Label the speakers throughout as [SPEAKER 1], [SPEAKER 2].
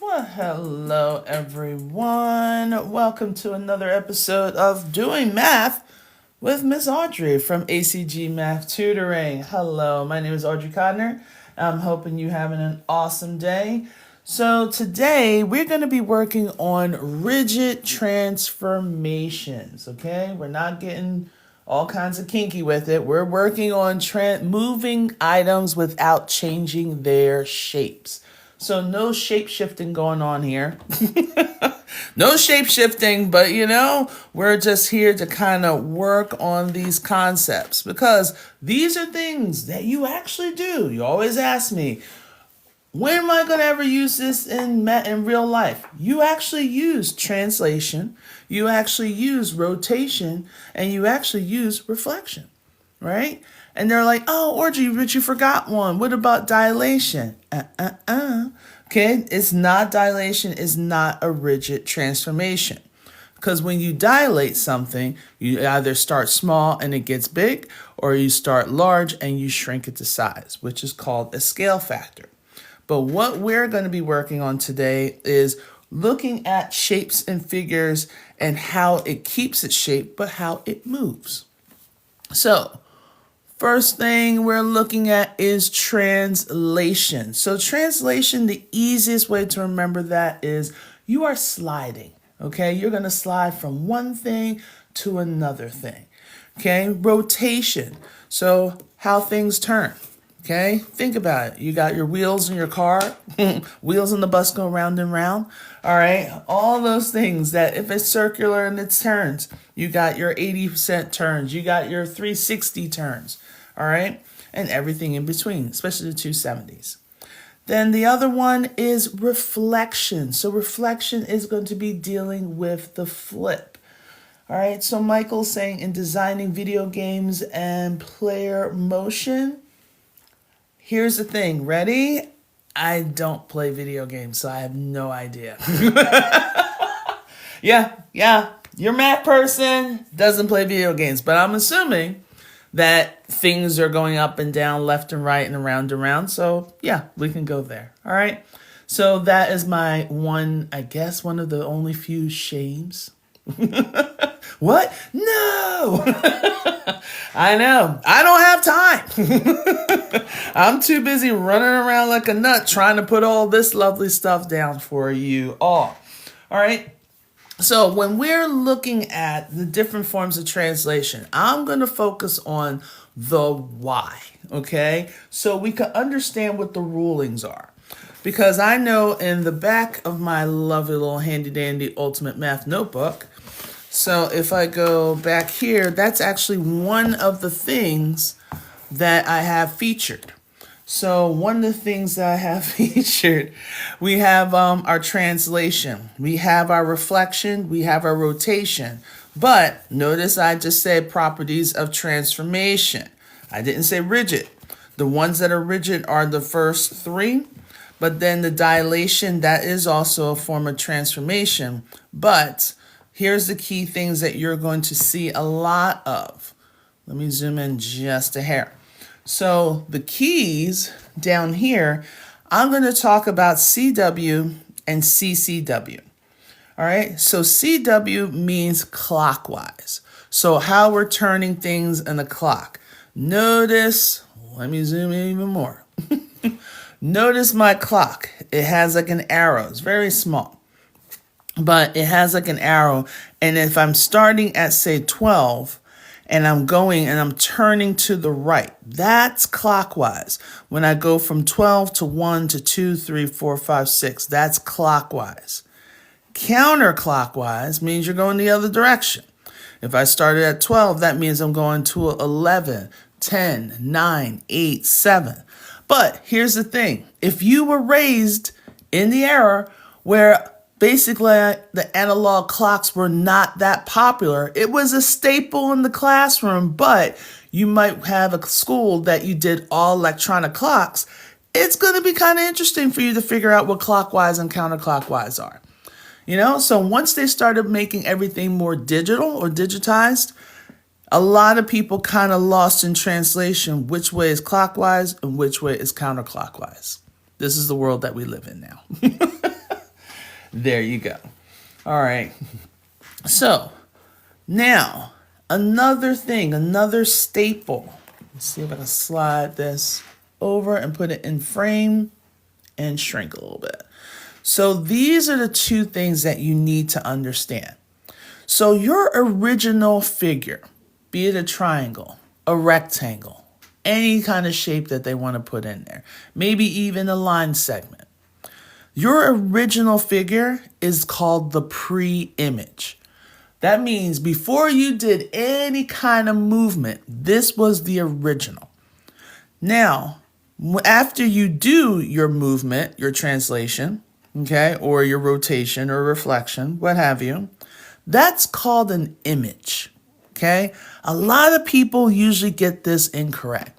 [SPEAKER 1] Well, hello everyone. Welcome to another episode of Doing Math with Miss Audrey from ACG Math Tutoring. Hello, my name is Audrey Codner. I'm hoping you're having an awesome day. So today we're going to be working on rigid transformations, okay? We're not getting all kinds of kinky with it. We're working on moving items without changing their shapes. So no shape shifting going on here. No shape shifting, but we're just here to kind of work on these concepts because these are things that you actually do. You always ask me, when am I going to ever use this in real life? You actually use translation, you actually use rotation, and you actually use reflection, right? And they're like, oh, Audrey, but you forgot one. What about dilation? Okay, it's not dilation, it's not a rigid transformation. Because when you dilate something, you either start small and it gets big, or you start large and you shrink it to size, which is called a scale factor. But what we're going to be working on today is looking at shapes and figures and how it keeps its shape, but how it moves. So, first thing we're looking at is translation. So translation, the easiest way to remember that is you are sliding, okay? You're going to slide from one thing to another thing, okay? Rotation, so how things turn, okay? Think about it. You got your wheels in your car, wheels on the bus go round and round, all right? All those things that if it's circular and it turns, you got your 80% turns, you got your 360 turns. All right, and everything in between, especially the 270s. Then the other one is reflection. So reflection is going to be dealing with the flip. All right, so Michael's saying in designing video games and player motion. Here's the thing, ready? I don't play video games, so I have no idea. Yeah, your math person doesn't play video games, but I'm assuming that things are going up and down, left and right, and around and around. So yeah, we can go there. All right. So that is my one of the only few shames. What? No. I know. I don't have time. I'm too busy running around like a nut trying to put all this lovely stuff down for you all. All right. So when we're looking at the different forms of translation, I'm going to focus on the why, okay? So we can understand what the rulings are. Because I know in the back of my lovely little handy dandy ultimate math notebook, so if I go back here, that's actually one of the things that I have featured. So one of the things that I have featured, we have our translation, we have our reflection, we have our rotation. But notice I just said properties of transformation. I didn't say rigid. The ones that are rigid are the first three, but then the dilation, that is also a form of transformation. But here's the key things that you're going to see a lot of. Let me zoom in just a hair. So the keys down here, I'm going to talk about CW and CCW. All right, so CW means clockwise. So how we're turning things in the clock. Notice, let me zoom in even more. Notice my clock. It has like an arrow. It's very small, but it has like an arrow. And if I'm starting at, say, 12, and I'm going and I'm turning to the right, that's clockwise. When I go from 12 to 1 to 2, 3, 4, 5, 6, that's clockwise. Counterclockwise means you're going the other direction. If I started at 12, that means I'm going to 11, 10, 9, 8, 7. But here's the thing. If you were raised in the era where basically the analog clocks were not that popular, it was a staple in the classroom, but you might have a school that you did all electronic clocks. It's going to be kind of interesting for you to figure out what clockwise and counterclockwise are. So once they started making everything more digital or digitized, a lot of people kind of lost in translation which way is clockwise and which way is counterclockwise. This is the world that we live in now. There you go. All right. So now another thing, another staple. Let's see if I can slide this over and put it in frame and shrink a little bit. So these are the two things that you need to understand. So your original figure, be it a triangle, a rectangle, any kind of shape that they want to put in there, maybe even a line segment. Your original figure is called the pre-image. That means before you did any kind of movement, this was the original. Now, after you do your movement, your translation, okay, or your rotation or reflection, what have you, that's called an image, okay? A lot of people usually get this incorrect.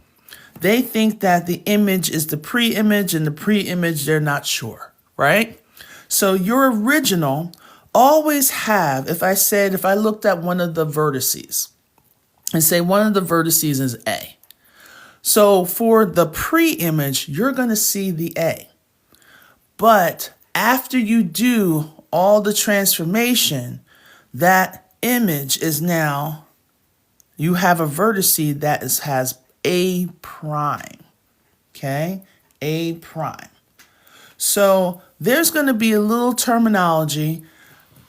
[SPEAKER 1] They think that the image is the pre-image and the pre-image, they're not sure, right? So your original always have, if I looked at one of the vertices and say one of the vertices is A. So for the pre-image, you're going to see the A. But after you do all the transformation, that image is now, you have a vertice that has A prime, okay? A prime. So there's going to be a little terminology.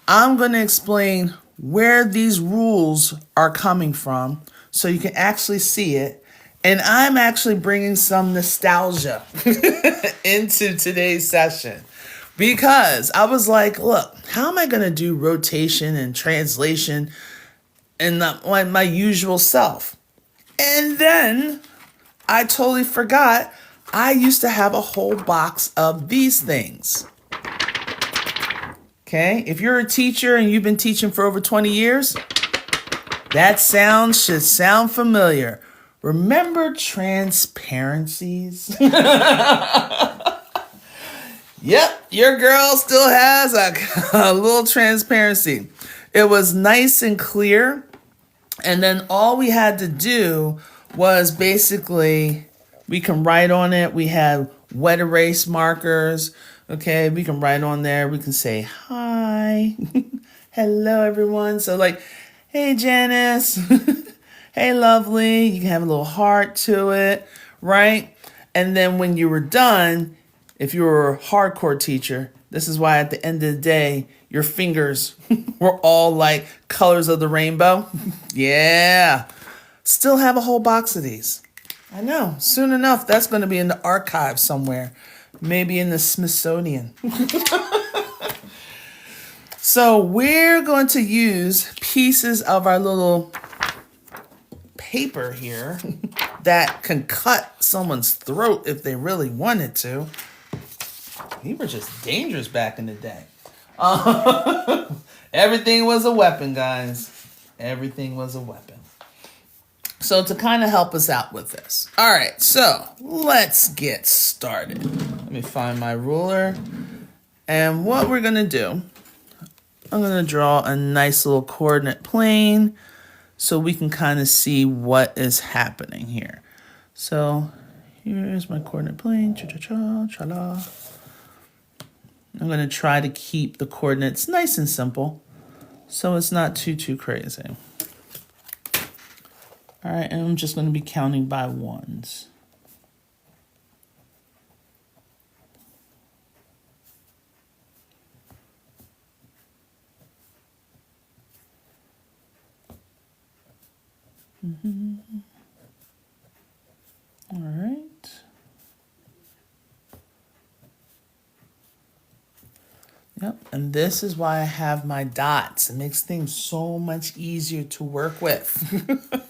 [SPEAKER 1] I'm going to explain where these rules are coming from so you can actually see it. And I'm actually bringing some nostalgia into today's session because I was like, look, how am I going to do rotation and translation in my usual self? And then I totally forgot I used to have a whole box of these things. Okay, if you're a teacher and you've been teaching for over 20 years, that sound should sound familiar. Remember transparencies? Yep, your girl still has a little transparency. It was nice and clear. And then all we had to do was basically, we can write on it. We have wet erase markers. Okay, we can write on there. We can say, hi, hello, everyone. So like, hey, Janice, hey, lovely. You can have a little heart to it, right? And then when you were done, if you were a hardcore teacher, this is why at the end of the day, your fingers were all like colors of the rainbow. Yeah. Still have a whole box of these. I know. Soon enough, that's going to be in the archive somewhere. Maybe in the Smithsonian. So we're going to use pieces of our little paper here that can cut someone's throat if they really wanted to. We were just dangerous back in the day. Everything was a weapon, guys. Everything was a weapon. So to kind of help us out with this. All right, so let's get started. Let me find my ruler. And what we're going to do, I'm going to draw a nice little coordinate plane so we can kind of see what is happening here. So here's my coordinate plane. Cha-cha-cha, cha-la. I'm going to try to keep the coordinates nice and simple so it's not too crazy. All right, and I'm just going to be counting by ones. All right. Yep, and this is why I have my dots. It makes things so much easier to work with.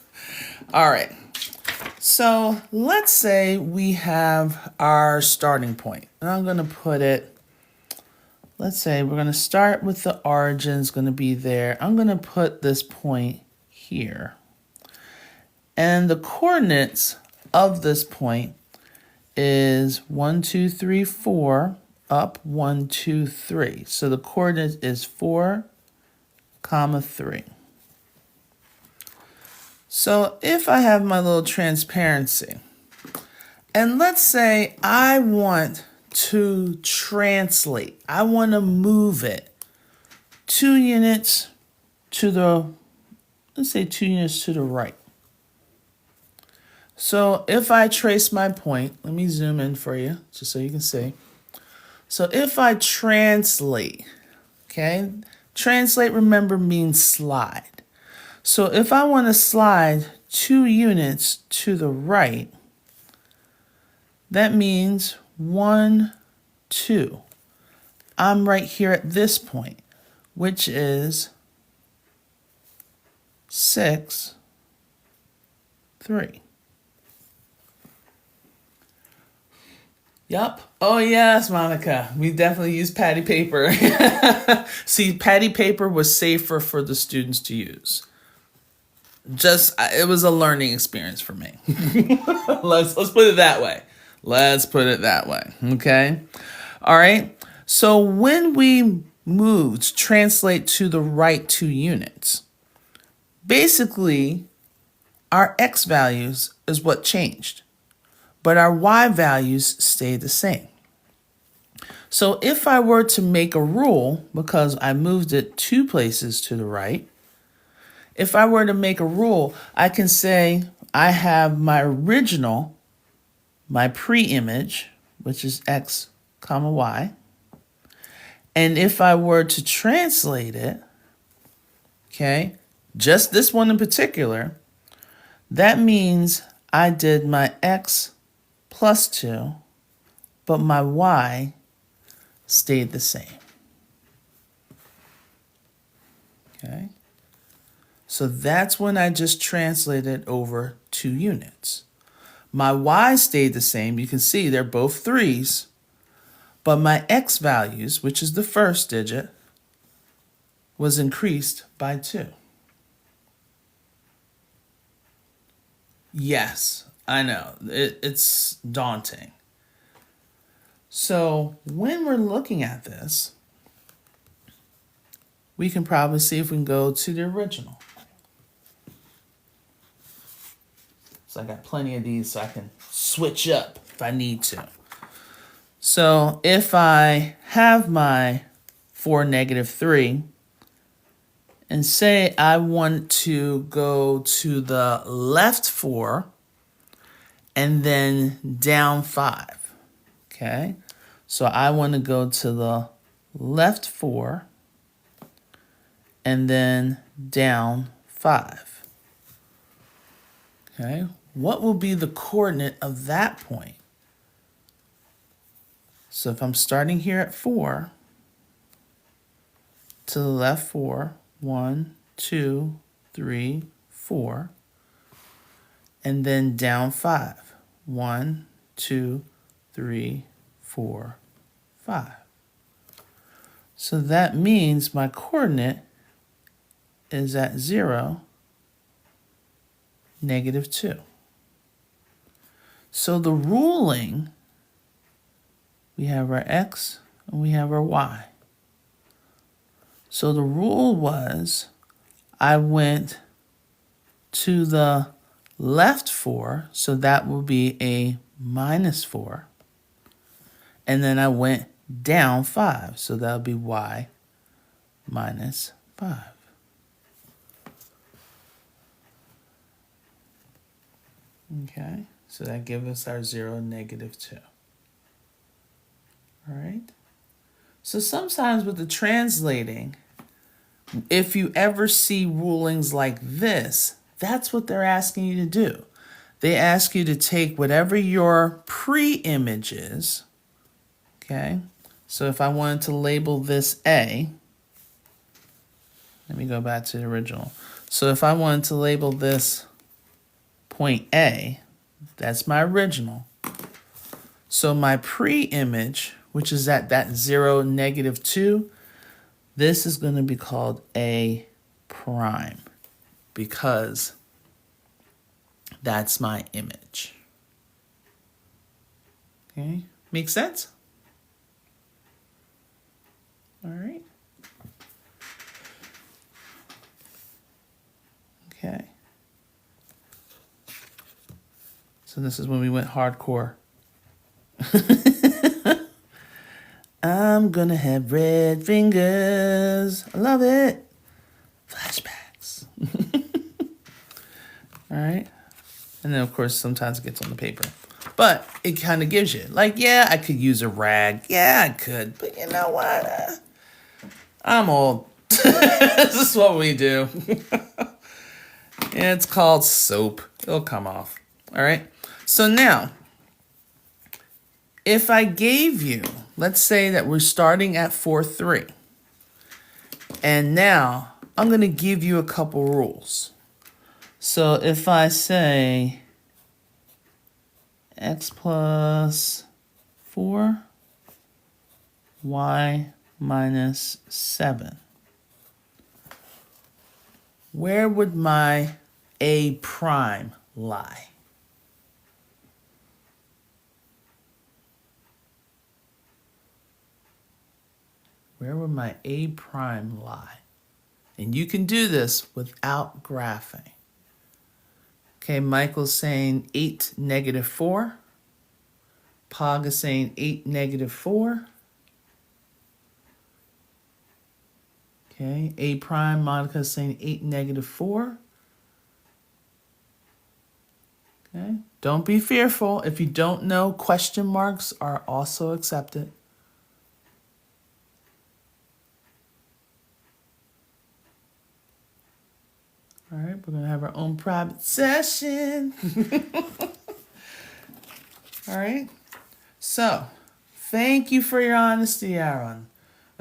[SPEAKER 1] All right, so let's say we have our starting point. And I'm going to put it, let's say we're going to start with the origin is going to be there. I'm going to put this point here. And the coordinates of this point is 1, 2, 3, 4, up 1, 2, 3. So the coordinate is 4, 3. So if I have my little transparency, and let's say I want to translate. I want to move it 2 units to the, let's say 2 units to the right. So if I trace my point, let me zoom in for you just so you can see. So if I translate, okay, translate, remember, means slide. So if I want to slide 2 units to the right, that means 1, 2. I'm right here at this point, which is 6, 3. Yup. Oh, yes, Monica. We definitely use patty paper. See, patty paper was safer for the students to use. It was a learning experience for me. Let's put it that way. Let's put it that way. Okay. All right. So when we moved translate to the right 2 units, basically our X values is what changed, but our Y values stayed the same. So if I were to make a rule, because I moved it 2 places to the right, if I were to make a rule, I can say I have my original, my pre-image, which is X comma Y. And if I were to translate it, okay, just this one in particular, that means I did my X plus 2, but my Y stayed the same. Okay. So that's when I just translated over 2 units. My Y stayed the same. You can see they're both 3s, but my X values, which is the first digit, was increased by 2. Yes, I know. It's daunting. So when we're looking at this, we can probably see if we can go to the original. So I got plenty of these so I can switch up if I need to. So if I have my 4, -3, and say I want to go to the left 4 and then down 5, okay? So I want to go to the left 4 and then down 5. Okay, what will be the coordinate of that point? So if I'm starting here at 4, to the left 4, 1, 2, 3, 4, and then down 5, 1, 2, 3, 4, 5. So that means my coordinate is at 0, -2. So the ruling, we have our X and we have our Y. So the rule was I went to the left 4, so that will be a -4. And then I went down 5, so that would be Y -5. Okay, so that gives us our 0, -2. All right. So sometimes with the translating, if you ever see rulings like this, that's what they're asking you to do. They ask you to take whatever your pre-image is, okay? So if I wanted to label this A, let me go back to the original. So if I wanted to label this point A, that's my original. So my pre-image, which is at that 0, -2, this is going to be called A prime because that's my image. Okay, make sense? All right. Okay. So this is when we went hardcore. I'm gonna have red fingers. I love it. Flashbacks. All right. And then, of course, sometimes it gets on the paper. But it kind of gives you, like, yeah, I could use a rag. Yeah, I could. But you know what? I'm old. This is what we do. It's called soap. It'll come off. All right. So now, if I gave you, let's say that we're starting at 4-3. And now I'm going to give you a couple rules. So if I say x plus 4, y minus 7, where would my a prime lie? Where would my a prime lie? And you can do this without graphing. Okay, Michael's saying 8, negative 4. Pog is saying 8, negative 4. Okay, a prime, Monica is saying 8, negative 4. Okay, don't be fearful. If you don't know, question marks are also accepted. All right, we're going to have our own private session. All right. So, thank you for your honesty, Aaron.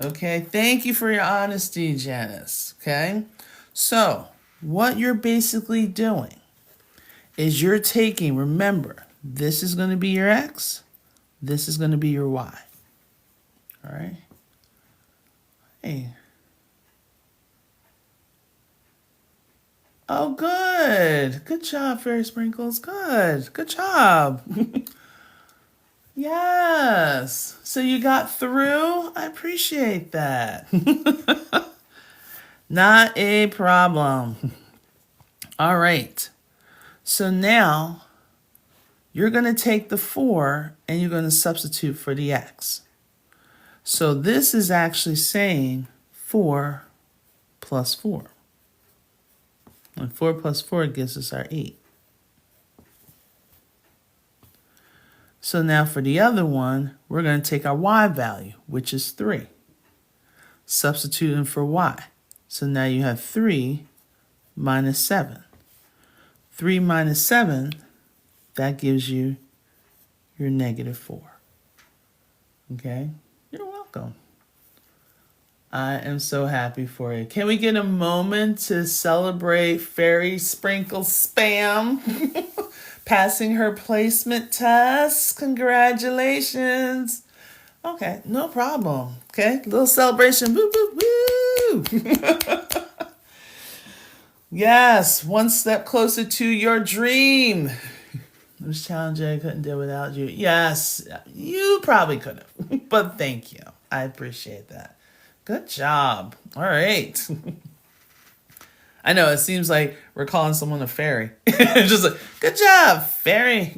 [SPEAKER 1] Okay, thank you for your honesty, Janice. Okay, so what you're basically doing is you're taking, remember, this is going to be your x, this is going to be your y. All right. Hey. Oh, good. Good job, Fairy Sprinkles. Good. Good job. Yes. So you got through? I appreciate that. Not a problem. All right. So now you're going to take the 4 and you're going to substitute for the x. So this is actually saying 4 plus 4. And 4 plus 4 gives us our 8. So now for the other one, we're going to take our y value, which is 3. Substituting for y. So now you have 3 minus 7. 3 minus 7, that gives you your negative 4. Okay? You're welcome. I am so happy for you. Can we get a moment to celebrate Fairy Sprinkle Spam passing her placement test? Congratulations. Okay, no problem. Okay, little celebration. Woo, woo, woo. Yes, one step closer to your dream. It was challenging. I couldn't do without you. Yes, you probably could have, but thank you. I appreciate that. Good job. All right. I know it seems like we're calling someone a fairy. Just like, good job, fairy.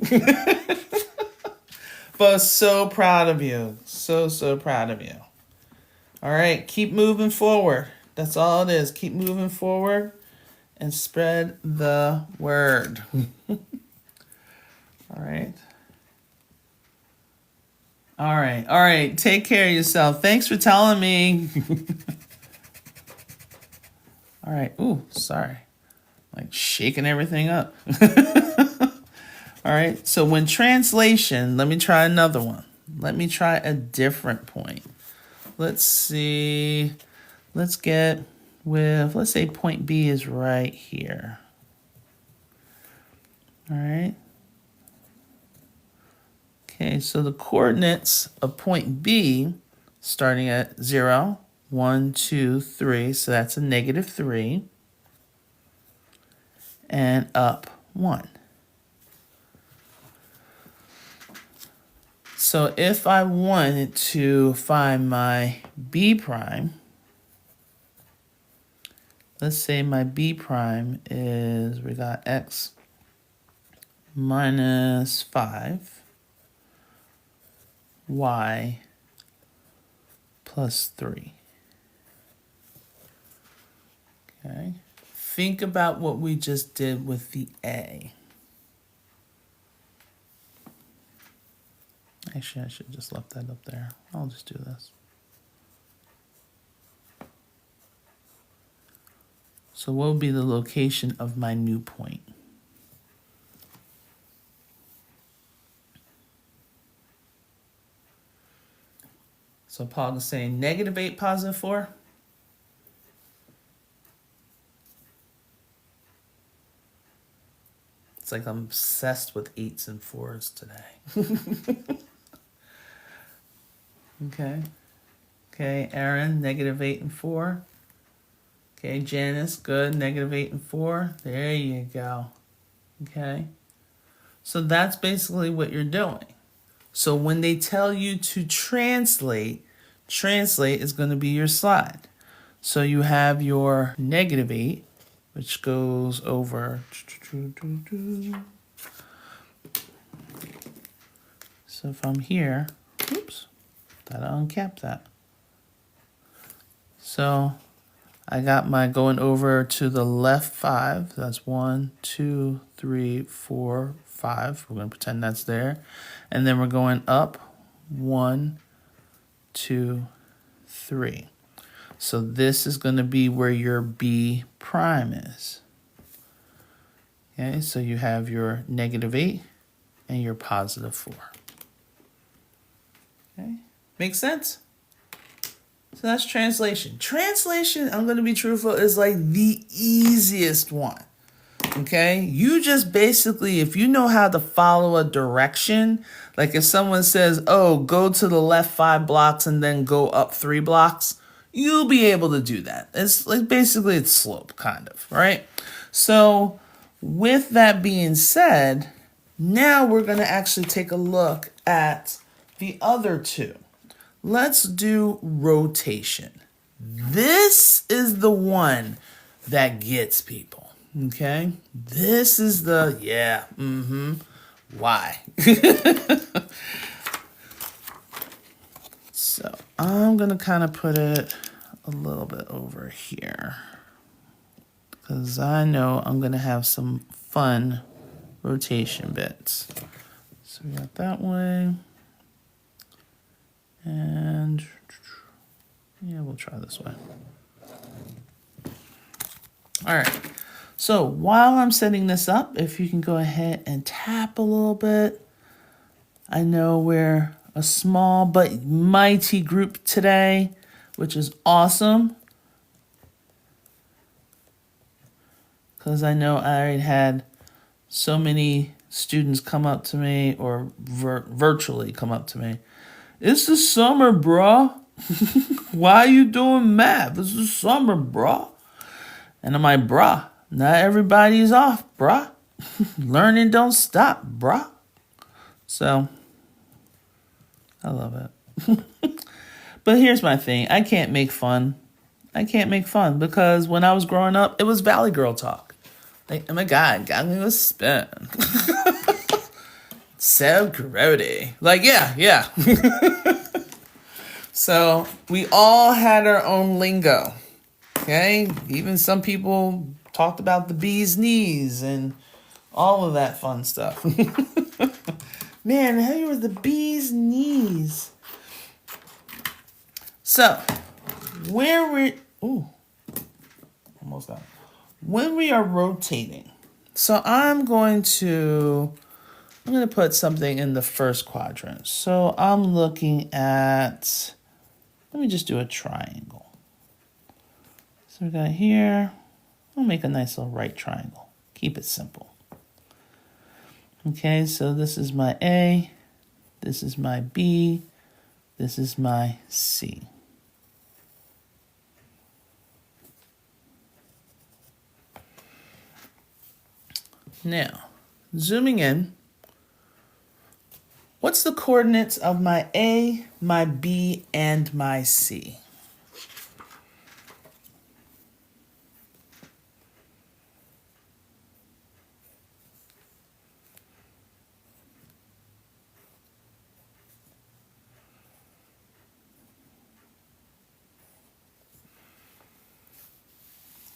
[SPEAKER 1] But so proud of you. So proud of you. All right, keep moving forward. That's all it is. Keep moving forward and spread the word. All right. All right. Take care of yourself. Thanks for telling me. All right. Ooh, sorry. Like shaking everything up. All right. So when translation, let me try another one. Let me try a different point. Let's see. Let's get with, let's say point B is right here. All right. Okay, so the coordinates of point B, starting at 0, 1, 2, 3, so that's a negative 3, and up 1. So if I wanted to find my B prime, let's say my B prime is, we got x minus 5, y plus 3. Okay. Think about what we just did with the A. Actually, I should have just left that up there. I'll just do this. So what would be the location of my new point? So Paul is saying -8, positive 4. It's like I'm obsessed with 8s and 4s today. Okay. Okay, Aaron, -8 and 4. Okay, Janice, good, -8 and 4. There you go. Okay. So that's basically what you're doing. So when they tell you to translate, translate is going to be your slide. So you have your -8, which goes over. So if I'm here, oops, gotta uncap that. So I got my going over to the left 5. That's 1, 2, 3, 4, 5. We're going to pretend that's there. And then we're going up 1, 2, 3. So this is going to be where your B prime is. Okay, so you have your -8 and your positive 4. Okay, makes sense? So that's translation. Translation, I'm going to be truthful, is like the easiest one. Okay? You just basically, if you know how to follow a direction, like if someone says, oh, go to the left 5 blocks and then go up 3 blocks, you'll be able to do that. It's like basically it's slope, kind of, right? So with that being said, now we're going to actually take a look at the other two. Let's do rotation. This is the one that gets people, okay? This is the, yeah, why? So I'm going to kind of put it a little bit over here because I know I'm going to have some fun rotation bits. So we got that way. And yeah, we'll try this way. All right. So while I'm setting this up, if you can go ahead and tap a little bit. I know we're a small but mighty group today, which is awesome. Because I know I already had so many students come up to me or virtually come up to me. It's the summer, bruh. Why are you doing math? It's the summer, bruh. And I'm like, bruh, not everybody's off, bruh. Learning don't stop, bruh. So, I love it. But here's my thing. I can't make fun. I can't make fun because when I was growing up, it was Valley Girl talk. Like, oh my God, got me a spin. So grody. Like, yeah. So we all had our own lingo. Okay? Even some people talked about the bee's knees and all of that fun stuff. Man, how was the bee's knees? So, almost done. When we are rotating, so I'm going to put something in the first quadrant. So I'm looking at, let me just do a triangle. So we got here, I'll make a nice little right triangle. Keep it simple. Okay, so this is my A, this is my B, this is my C. Now, zooming in, what's the coordinates of my A, my B, and my C?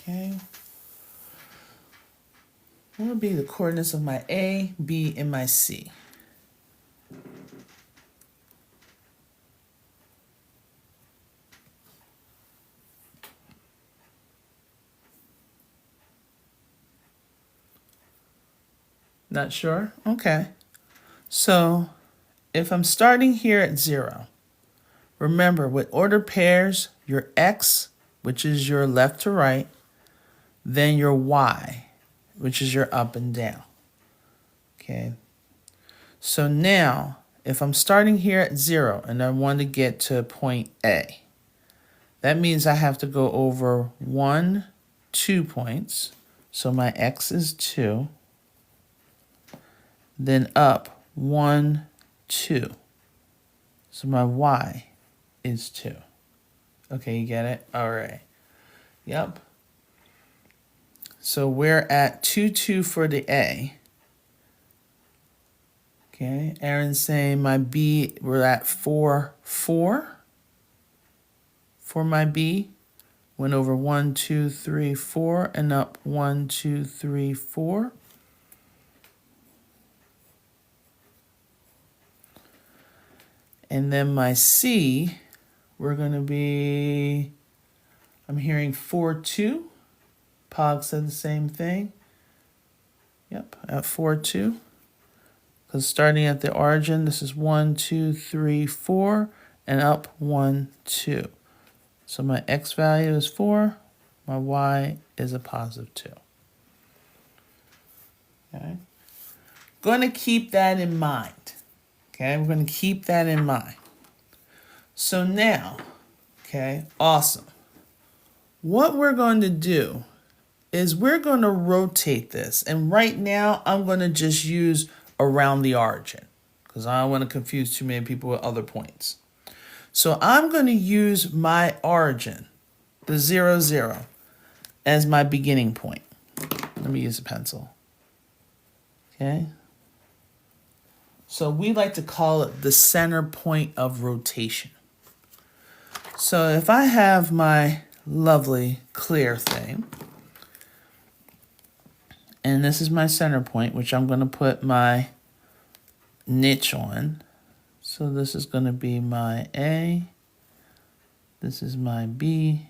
[SPEAKER 1] Okay. What would be the coordinates of my A, B, and my C? Not sure? Okay. So if I'm starting here at 0, remember with ordered pairs, your X, which is your left to right, then your Y, which is your up and down. Okay. So now, if I'm starting here at 0 and I want to get to point A, that means I have to go over 1, 2 points. So my X is 2. Then up 1, 2. So my Y is 2. Okay, you get it? All right. Yep. So we're at 2, 2 for the A. Okay, Aaron's saying my B, we're at 4, 4 for my B. Went over 1, 2, 3, 4, and up 1, 2, 3, 4. And then my C, we're going to be, I'm hearing 4, 2. Pog said the same thing. Yep, at 4, 2. Because starting at the origin, this is 1, 2, 3, 4, and up 1, 2. So my X value is 4, my Y is a positive 2. Okay. Going to keep that in mind. Okay, we're going to keep that in mind. So now, okay, awesome. What we're going to do is we're going to rotate this. And right now, I'm going to just use around the origin because I don't want to confuse too many people with other points. So I'm going to use my origin, the 0, 0, as my beginning point. Let me use a pencil. Okay. So we like to call it the center point of rotation. So if I have my lovely clear thing, and this is my center point, which I'm going to put my niche on. So this is going to be my A, this is my B,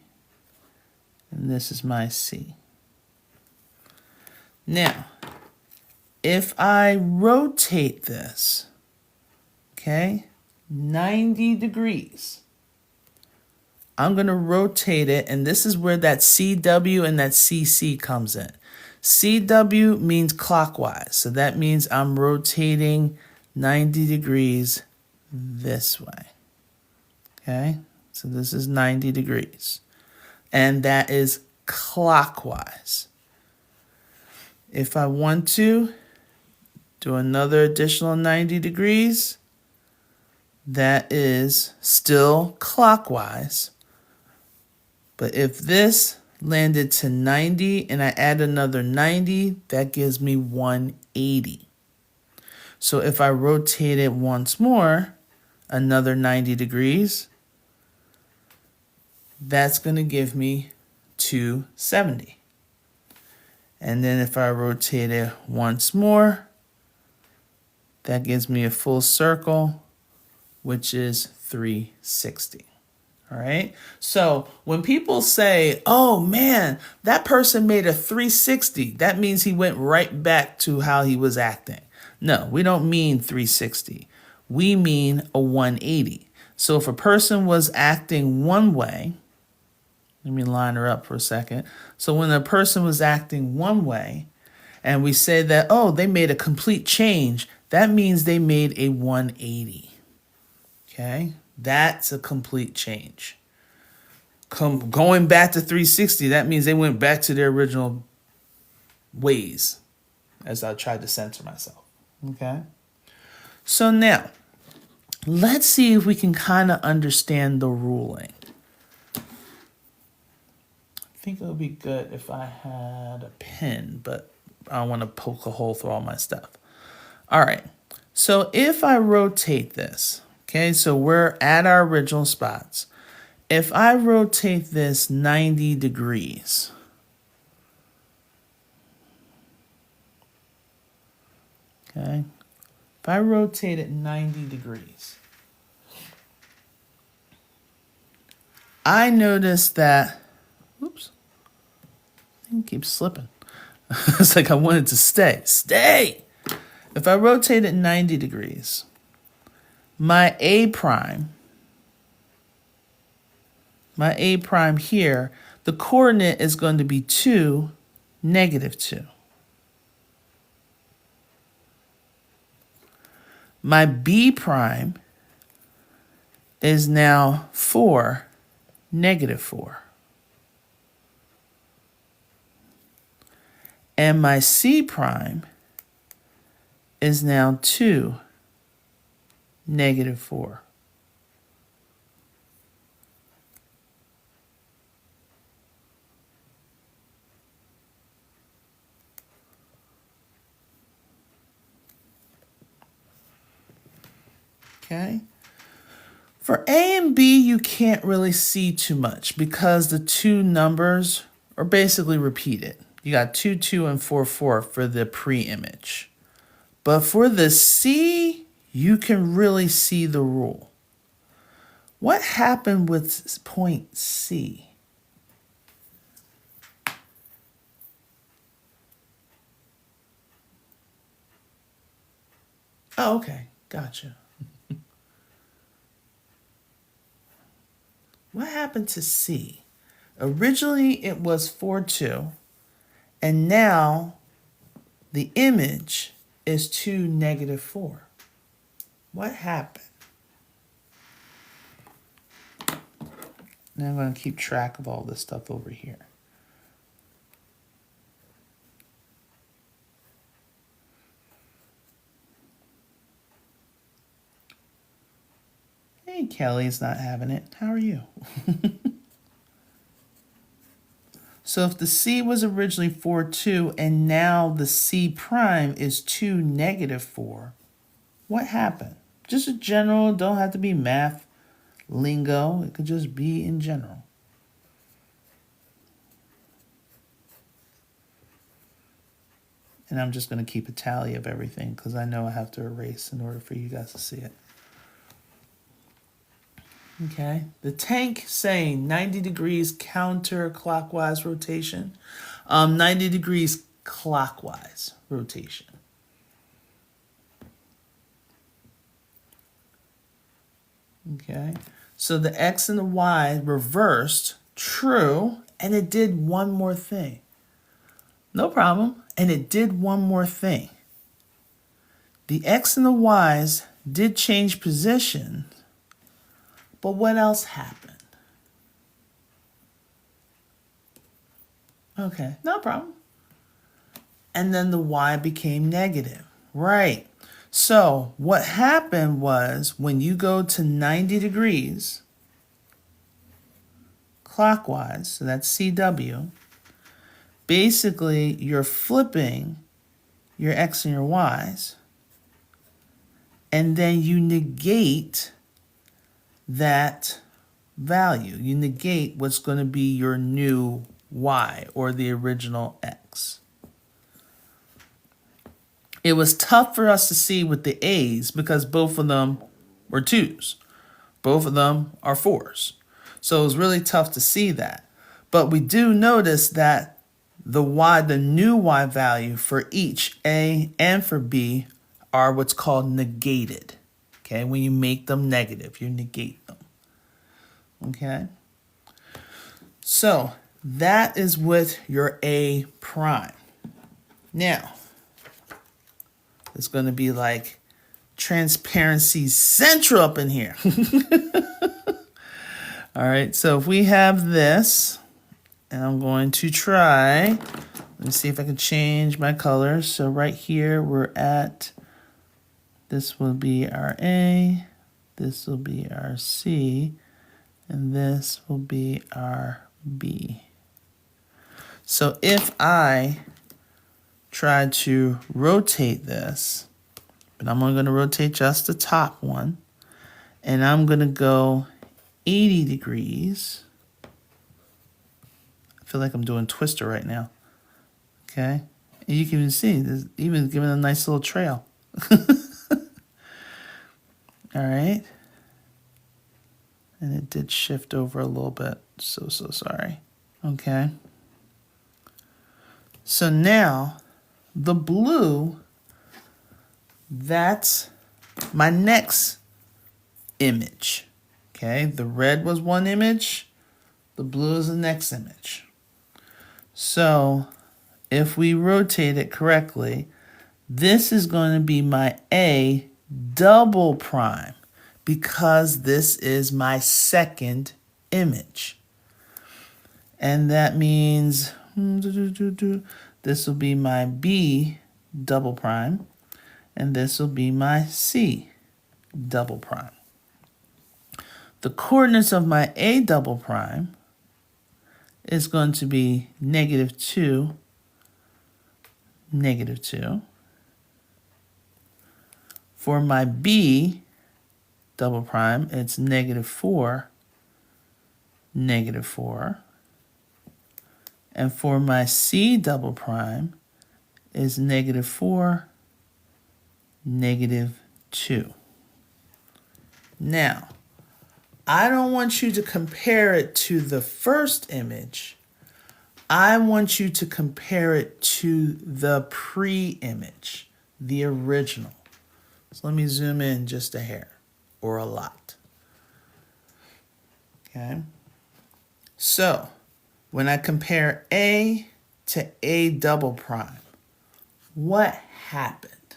[SPEAKER 1] and this is my C. Now, if I rotate this, okay, 90 degrees, I'm going to rotate it, and this is where that CW and that CC comes in. CW means clockwise, so that means I'm rotating 90 degrees this way. Okay, so this is 90 degrees, and that is clockwise. If I want to do another additional 90 degrees, that is still clockwise. But if this landed to 90 and I add another 90, that gives me 180. So if I rotate it once more, another 90 degrees, that's going to give me 270. And then if I rotate it once more, that gives me a full circle, which is 360. All right. So when people say, oh man, that person made a 360, that means he went right back to how he was acting. No, we don't mean 360. We mean a 180. So if a person was acting one way, let me line her up for a second. So when a person was acting one way and we say that, oh, they made a complete change, that means they made a 180. Okay, that's a complete change. Going back to 360, that means they went back to their original ways, as I tried to censor myself. Okay, so now let's see if we can kind of understand the ruling. I think it would be good if I had a pen, but I don't want to poke a hole through all my stuff. All right, so if I rotate this, okay, so we're at our original spots. If I rotate this 90 degrees, Okay. If I rotate it 90 degrees, I notice that, oops, thing keeps slipping. It's like I want it to stay. Stay! If I rotate it 90 degrees, my A prime here, the coordinate is going to be 2, -2. My B prime is now 4, -4. And my C prime is now 2, -4. Okay. For A and B, you can't really see too much because the two numbers are basically repeated. You got 2, 2, and 4, 4 for the pre-image. But for the C, you can really see the rule. What happened with point C? Oh, okay. Gotcha. What happened to C? Originally, it was 4, 2. And now, the image is 2, -4. What happened? Now I'm going to keep track of all this stuff over here. Hey, Kelly's not having it. How are you? So if the C was originally 4, 2, and now the C prime is 2, -4, what happened? Just a general, don't have to be math lingo. It could just be in general. And I'm just going to keep a tally of everything because I know I have to erase in order for you guys to see it. Okay, the tank saying 90 degrees counterclockwise rotation, 90 degrees clockwise rotation. Okay, so the X and the Y reversed, true, and it did one more thing. No problem, and it did one more thing. The X and the Y's did change position, but what else happened? Okay, no problem. And then the Y became negative. Right. So what happened was when you go to 90 degrees clockwise, so that's CW, basically you're flipping your X and your Y's, and then you negate that value. You negate what's going to be your new Y or the original X. It was tough for us to see with the A's because both of them were 2s. Both of them are 4s. So it was really tough to see that. But we do notice that the new Y value for each A and for B are what's called negated. Okay, when you make them negative, you negate them. Okay. So that is with your A prime. Now, it's going to be like transparency central up in here. All right, so if we have this, and I'm going to try, let me see if I can change my colors. So right here, we're at, this will be our A, this will be our C, and this will be our B. So if I try to rotate this, but I'm only going to rotate just the top one, and I'm going to go 80 degrees. I feel like I'm doing Twister right now. Okay, and you can even see, there's even giving a nice little trail. All right. And it did shift over a little bit. So sorry. Okay. So now the blue, that's my next image. Okay. The red was one image. The blue is the next image. So if we rotate it correctly, this is going to be my A double prime because this is my second image. And that means this will be my B double prime and this will be my C double prime. The coordinates of my A double prime is going to be -2, -2. For my B double prime, it's -4, -4. And for my C double prime is -4, -2. Now, I don't want you to compare it to the first image. I want you to compare it to the pre-image, the original. So let me zoom in just a hair or a lot. Okay. So when I compare A to A double prime, what happened?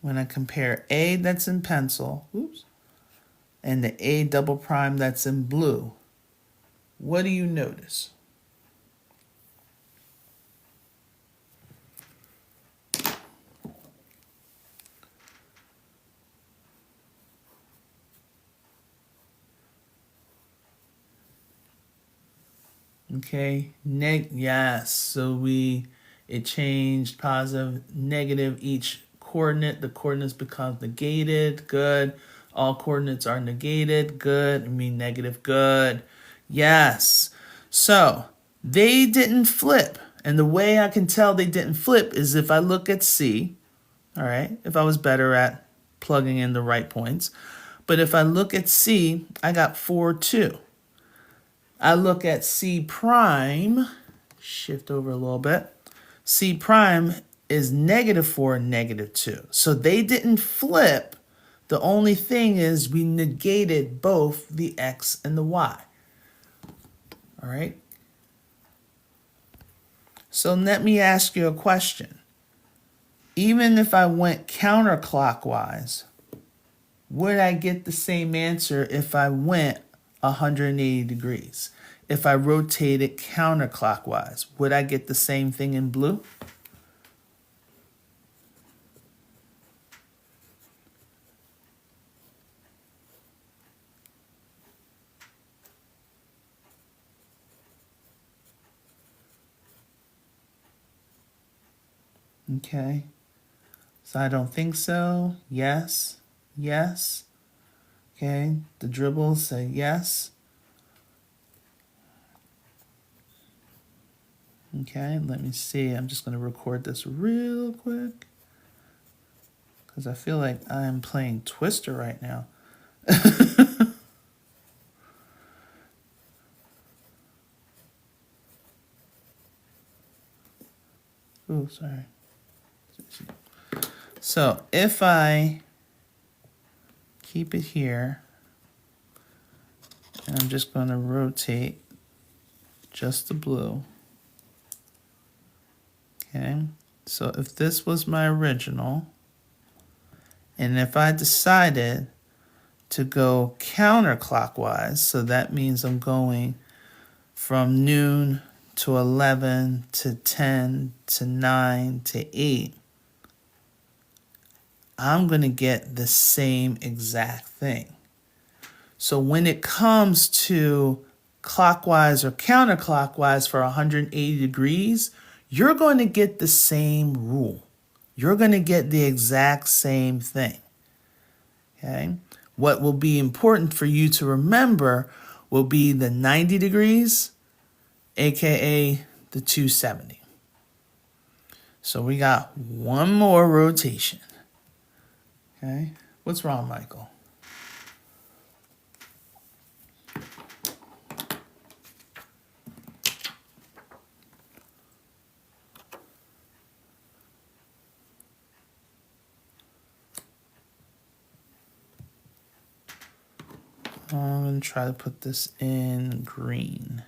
[SPEAKER 1] When I compare A that's in pencil, and the A double prime that's in blue, what do you notice? Okay, yes, so it changed positive, negative each coordinate. The coordinates become negated, good. All coordinates are negated, good. I mean negative, good. Yes. So they didn't flip. And the way I can tell they didn't flip is if I look at C, all right, if I was better at plugging in the right points. But if I look at C, I got 4, 2. I look at C prime, shift over a little bit. C prime is -4, -2. So they didn't flip. The only thing is we negated both the X and the Y. All right. So let me ask you a question. Even if I went counterclockwise, would I get the same answer if I went 180 degrees? If I rotate it counterclockwise, would I get the same thing in blue? Okay. So I don't think so. Yes. Yes. Okay. The dribbles say yes. Okay, let me see. I'm just going to record this real quick because I feel like I'm playing Twister right now. Oh, sorry. So if I keep it here, and I'm just going to rotate just the blue. Okay, so if this was my original, and if I decided to go counterclockwise, so that means I'm going from noon to 11 to 10 to 9 to 8, I'm going to get the same exact thing. So when it comes to clockwise or counterclockwise for 180 degrees, you're going to get the same rule. You're going to get the exact same thing. Okay? What will be important for you to remember will be the 90 degrees, aka the 270. So we got one more rotation. Okay, what's wrong, Michael? I'm going to try to put this in green.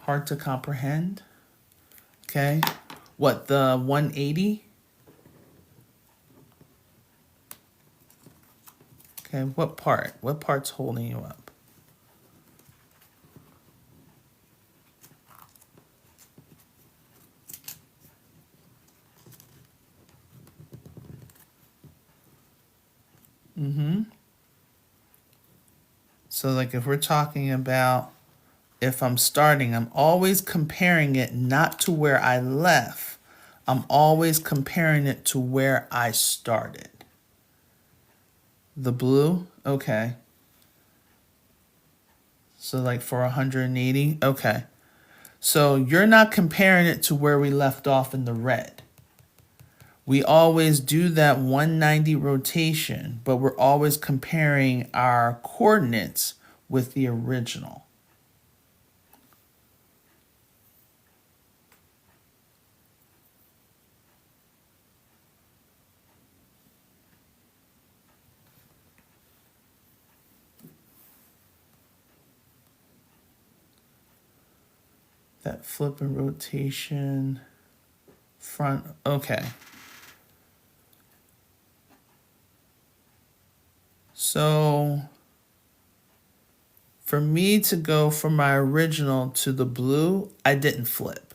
[SPEAKER 1] Hard to comprehend. Okay, what, the 180? Okay, what part? What part's holding you up? So like if we're talking about, if I'm starting, I'm always comparing it not to where I left. I'm always comparing it to where I started. The blue? Okay. So like for 180? Okay. So you're not comparing it to where we left off in the red. We always do that 190 rotation, but we're always comparing our coordinates with the original. That flip and rotation front, okay. So for me to go from my original to the blue, I didn't flip.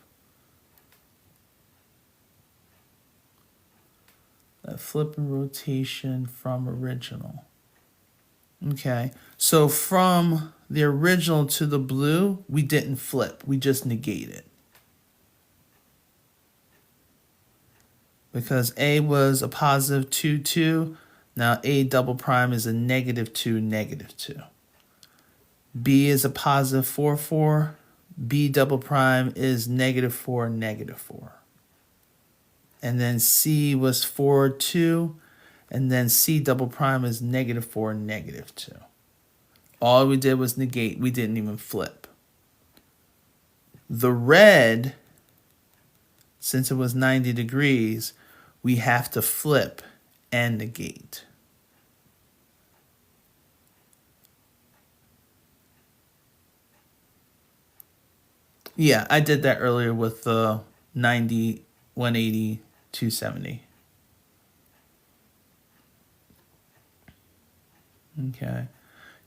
[SPEAKER 1] That flip and rotation from original. Okay, so from the original to the blue, we didn't flip. We just negated. Because A was a positive 2, 2. Now A double prime is a negative 2, negative 2. B is a positive 4, 4. B double prime is negative 4, negative 4. And then C was 4, 2. And then C double prime is negative 4, negative 2. All we did was negate. We didn't even flip. The red, since it was 90 degrees, we have to flip and negate. Yeah, I did that earlier with the 90, 180, 270. Okay.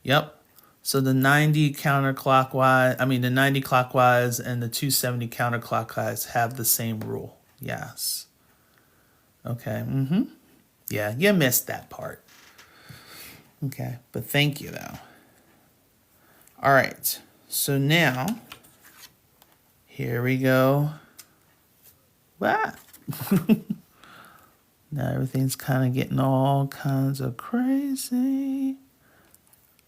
[SPEAKER 1] Yep. So the 90 counterclockwise, the 90 clockwise and the 270 counterclockwise have the same rule. Yes. Okay. Yeah, you missed that part. Okay, but thank you though. All right. So now, here we go. Wow. Now everything's kind of getting all kinds of crazy.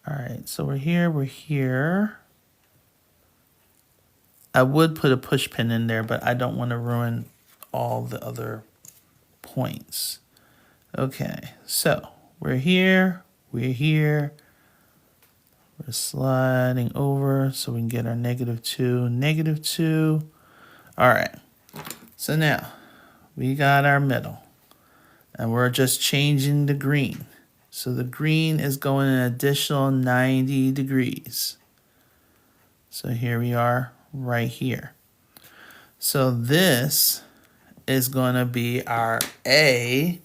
[SPEAKER 1] All right, so we're here. I would put a push pin in there, but I don't want to ruin all the other points. Okay, so we're here. We're sliding over so we can get our negative 2, negative 2. All right, so now we got our middle, and we're just changing the green. So the green is going an additional 90 degrees. So here we are right here. So this is going to be our A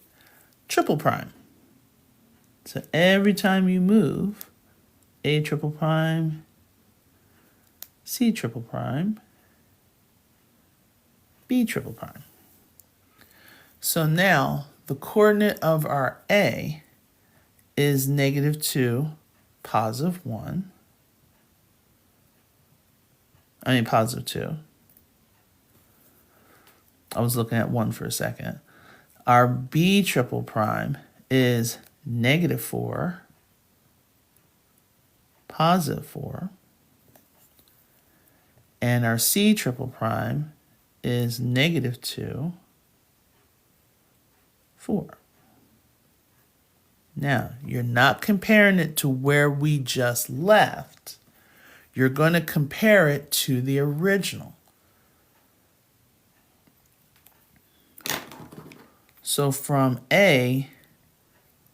[SPEAKER 1] triple prime. So every time you move, A triple prime, C triple prime, B triple prime. So now the coordinate of our A is negative 2, positive 1. positive 2. I was looking at 1 for a second. Our B triple prime is negative 4, positive 4. And our C triple prime is negative 2, 4. Now, you're not comparing it to where we just left. You're going to compare it to the original. So from A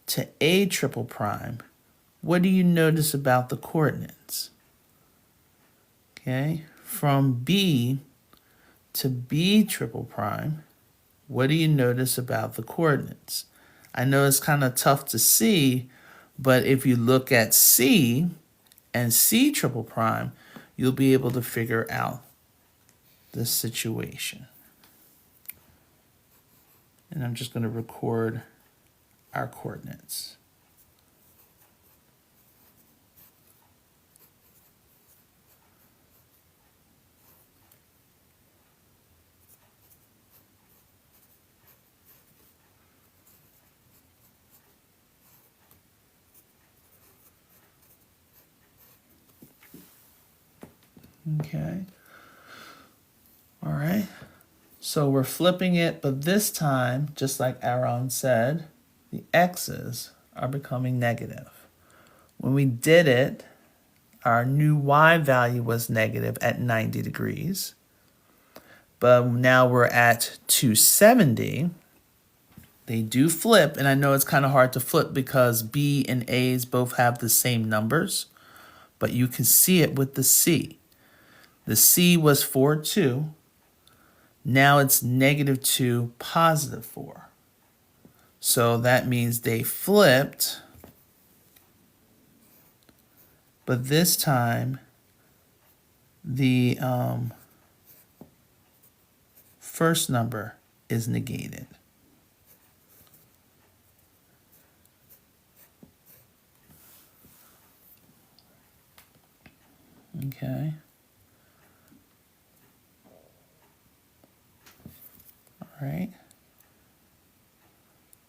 [SPEAKER 1] to A triple prime, what do you notice about the coordinates? Okay, from B to B triple prime, what do you notice about the coordinates? I know it's kind of tough to see, but if you look at C and C triple prime, you'll be able to figure out the situation. And I'm just going to record our coordinates. Okay. All right. So we're flipping it, but this time, just like Aaron said, the x's are becoming negative. When we did it, our new y value was negative at 90 degrees. But now we're at 270. They do flip, and I know it's kind of hard to flip because B and A's both have the same numbers, but you can see it with the C. The C was 4, 2. Now it's negative 2, positive 4. So that means they flipped, but this time the first number is negated. Okay. All right.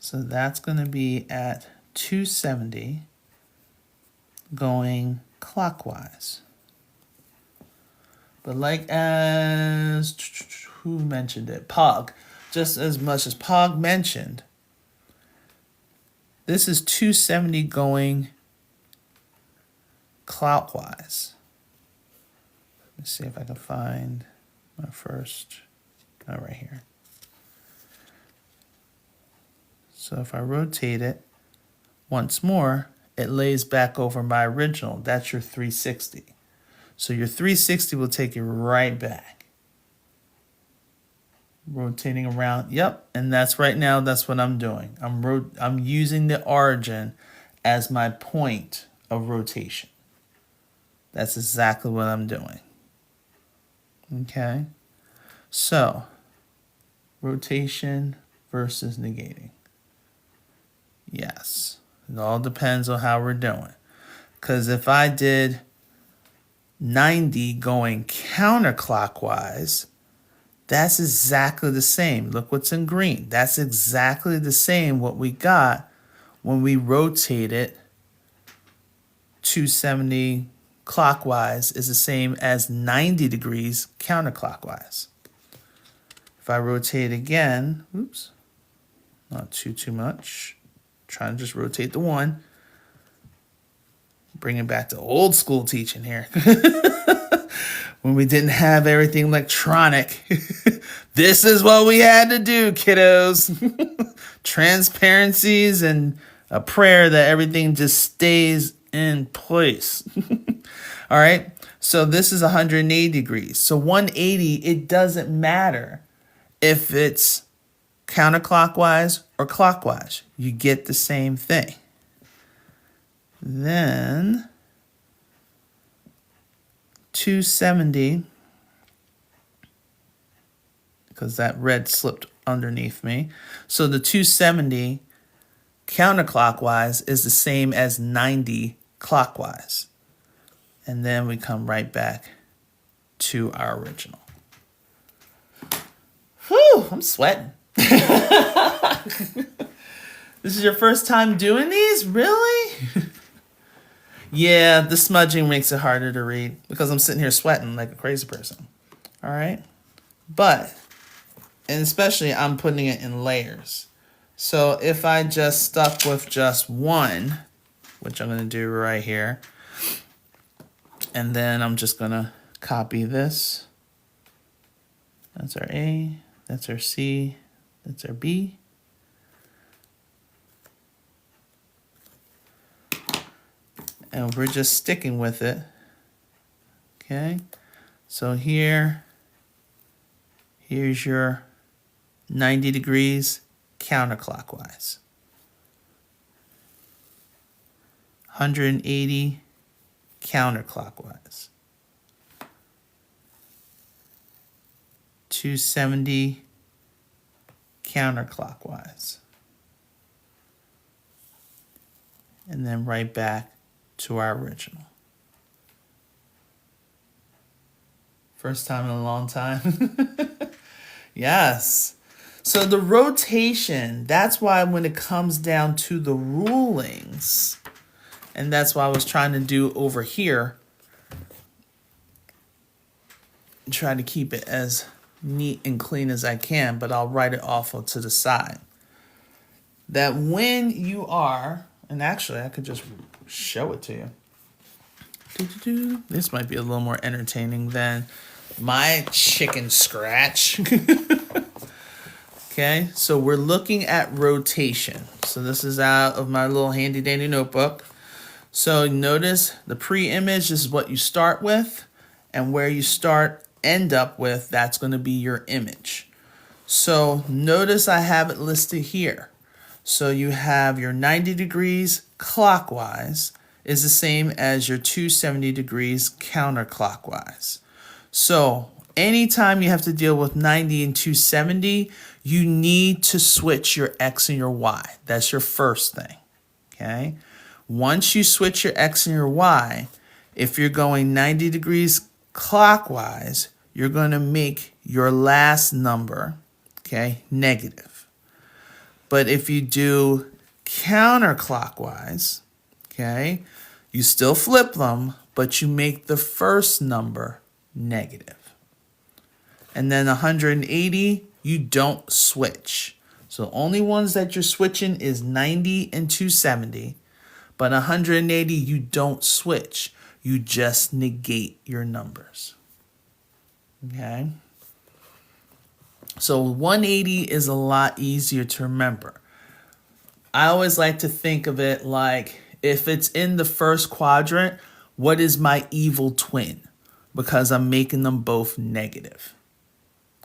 [SPEAKER 1] So that's going to be at 270 going clockwise. But like as, who mentioned it? Pog. Just as much as Pog mentioned, this is 270 going clockwise. Let's see if I can find my first, right here. So if I rotate it once more, it lays back over my original. That's your 360. So your 360 will take you right back. Rotating around. Yep, and that's right now, that's what I'm doing. I'm using the origin as my point of rotation. That's exactly what I'm doing. Okay? So, rotation versus negating. Yes, it all depends on how we're doing. Because if I did 90 going counterclockwise, that's exactly the same. Look what's in green. That's exactly the same what we got when we rotated 270 clockwise is the same as 90 degrees counterclockwise. If I rotate again, oops, not too much. Trying to just rotate the 1. Bring it back to old school teaching here. When we didn't have everything electronic. This is what we had to do, kiddos. Transparencies and a prayer that everything just stays in place. All right. So this is 180 degrees. So 180, it doesn't matter if it's counterclockwise or clockwise. You get the same thing. Then 270, because that red slipped underneath me. So the 270 counterclockwise is the same as 90 clockwise. And then we come right back to our original. Whew, I'm sweating. This is your first time doing these? Really? Yeah, the smudging makes it harder to read because I'm sitting here sweating like a crazy person. All right? But, and especially I'm putting it in layers. So if I just stuck with just one, which I'm going to do right here, and then I'm just going to copy this. That's our A, that's our C, that's our B. And we're just sticking with it. Okay, so here's your 90 degrees counterclockwise. 180 counterclockwise. 270 counterclockwise. And then right back to our original. First time in a long time. Yes. So the rotation, that's why when it comes down to the rulings, and that's what I was trying to do over here, try to keep it as neat and clean as I can, but I'll write it off to the side. That when you are, and actually I could just show it to you. This might be a little more entertaining than my chicken scratch. Okay, so we're looking at rotation. So this is out of my little handy dandy notebook. So notice the pre-image is what you start with, and where you end up with, that's going to be your image. So notice I have it listed here. So you have your 90 degrees clockwise is the same as your 270 degrees counterclockwise. So anytime you have to deal with 90 and 270, you need to switch your X and your Y. That's your first thing, okay? Once you switch your X and your Y, if you're going 90 degrees clockwise, you're going to make your last number, okay, negative. But if you do counterclockwise, okay, you still flip them, but you make the first number negative. And then 180, you don't switch. So the only ones that you're switching is 90 and 270, but 180, you don't switch. You just negate your numbers. Okay? So 180 is a lot easier to remember. I always like to think of it like, if it's in the first quadrant, what is my evil twin? Because I'm making them both negative.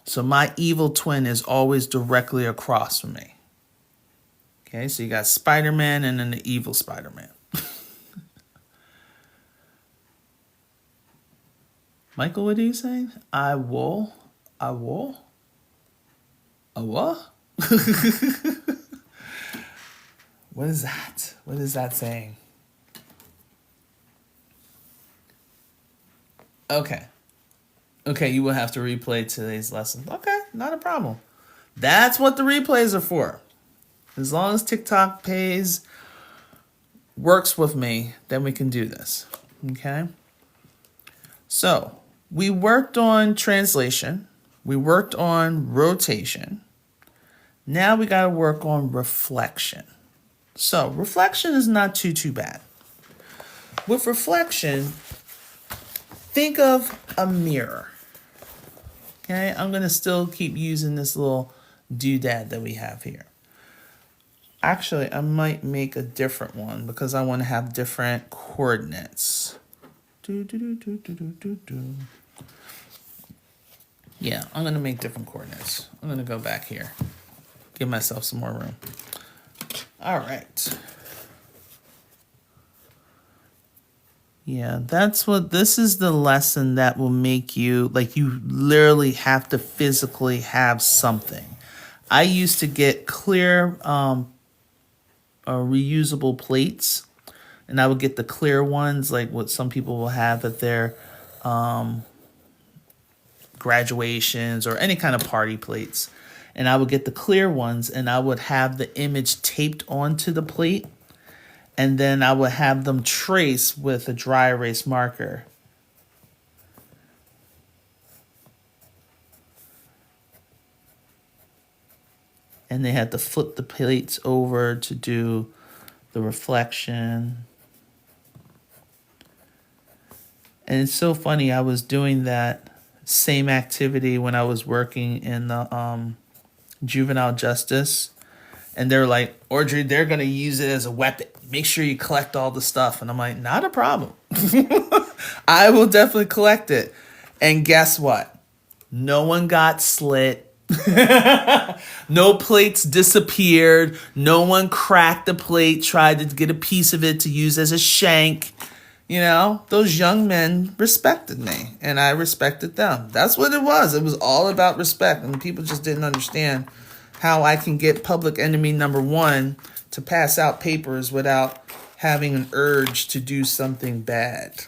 [SPEAKER 1] So my evil twin is always directly across from me. Okay, so you got Spider-Man and then the evil Spider-Man. Michael, what are you saying? I will. A what? What is that? What is that saying? Okay. Okay, you will have to replay today's lesson. Okay, not a problem. That's what the replays are for. As long as TikTok works with me, then we can do this. Okay? So, we worked on translation. We worked on rotation. Now we got to work on reflection. So, reflection is not too bad. With reflection, think of a mirror. Okay, I'm going to still keep using this little doodad that we have here. Actually, I might make a different one because I want to have different coordinates. Yeah, I'm going to make different coordinates. I'm going to go back here. Give myself some more room. All right. Yeah, this is the lesson that will make you, like, you literally have to physically have something. I used to get clear reusable plates, and I would get the clear ones, like what some people will have at their graduations or any kind of party plates. And I would get the clear ones and I would have the image taped onto the plate. And then I would have them trace with a dry erase marker. And they had to flip the plates over to do the reflection. And it's so funny, I was doing that same activity when I was working in the juvenile justice. And they're like, Audrey, they're going to use it as a weapon. Make sure you collect all the stuff. And I'm like, not a problem. I will definitely collect it. And guess what? No one got slit. No plates disappeared. No one cracked the plate, tried to get a piece of it to use as a shank. You know, those young men respected me and I respected them. That's what it was. It was all about respect. And people just didn't understand how I can get public enemy number one to pass out papers without having an urge to do something bad.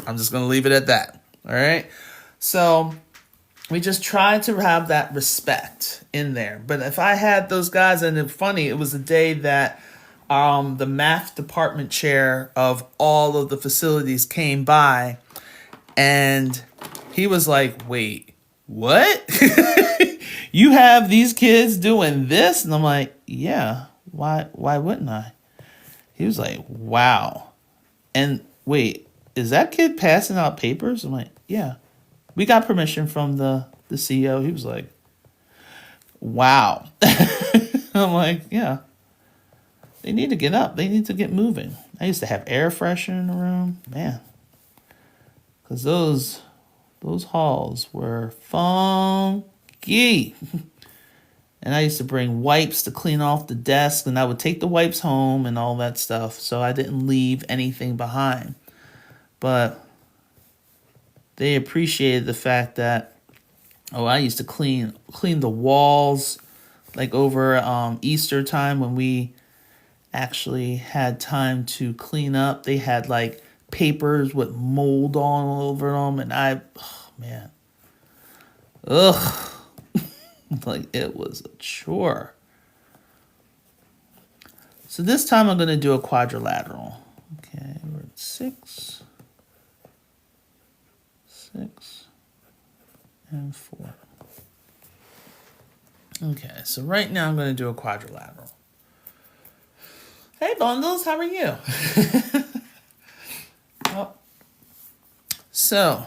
[SPEAKER 1] I'm just going to leave it at that. All right. So we just tried to have that respect in there. But if I had those guys, and it's funny, it was the day that the math department chair of all of the facilities came by and he was like, wait, what? You have these kids doing this? And I'm like, yeah, why wouldn't I? He was like, wow. And wait, is that kid passing out papers? I'm like, yeah. We got permission from the CEO. He was like, wow. I'm like, yeah. They need to get up. They need to get moving. I used to have air freshener in the room. Man. Because those halls were funky. And I used to bring wipes to clean off the desk. And I would take the wipes home and all that stuff. So I didn't leave anything behind. But they appreciated the fact that, I used to clean the walls like over Easter time when we actually had time to clean up. They had like papers with mold all over them, and man, like it was a chore. So this time I'm going to do a quadrilateral. Okay, we're at 6, 6, and 4. Okay, so right now I'm going to do a quadrilateral. Hey, bundles, how are you? So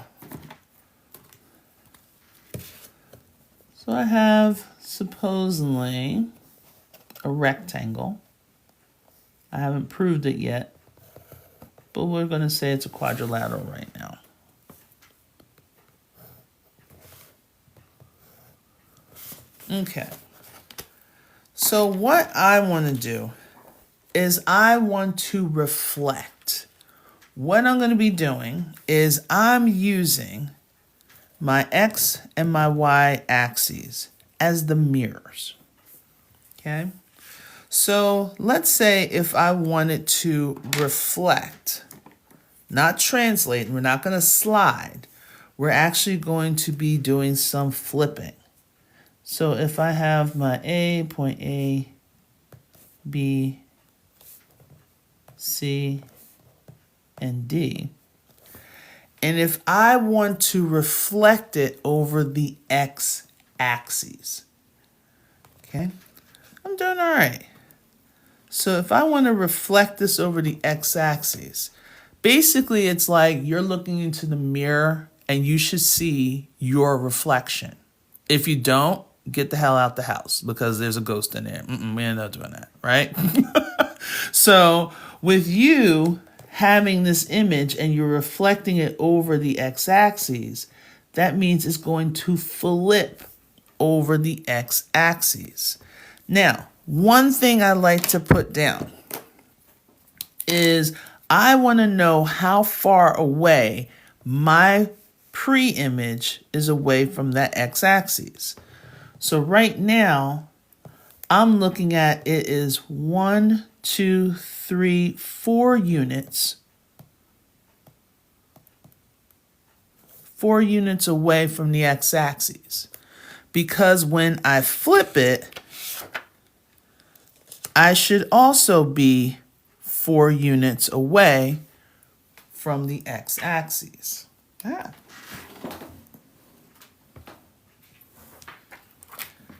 [SPEAKER 1] I have supposedly a rectangle. I haven't proved it yet, but we're going to say it's a quadrilateral right now. Okay. So what I want to do is I want to reflect. What I'm going to be doing is I'm using my X and my Y axes as the mirrors. Okay? So let's say if I wanted to reflect, not translate, we're not going to slide. We're actually going to be doing some flipping. So if I have my point A, B, C, and D, and if I want to reflect it over the X axis, okay, I'm doing all right. So if I want to reflect this over the X axis, basically it's like you're looking into the mirror and you should see your reflection. If you don't, get the hell out the house because there's a ghost in there. We ain't not doing that, right? So with you having this image and you're reflecting it over the x-axis, that means it's going to flip over the x-axis. Now, one thing I like to put down is I want to know how far away my pre-image is away from that x-axis. So right now, I'm looking at it is 1, 2, 3, 4 units 4 units away from the x-axis. Because when I flip it, I should also be 4 units away from the x-axis.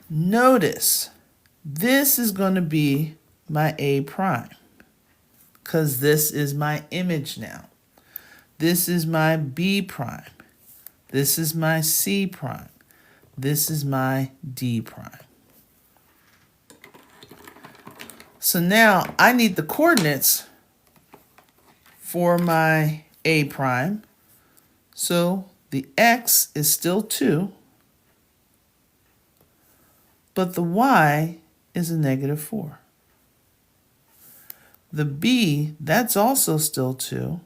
[SPEAKER 1] Notice, this is going to be my A prime, because this is my image now. This is my B prime. This is my C prime. This is my D prime. So now I need the coordinates for my A prime. So the X is still 2, but the Y is a -4. The B, that's also still 2,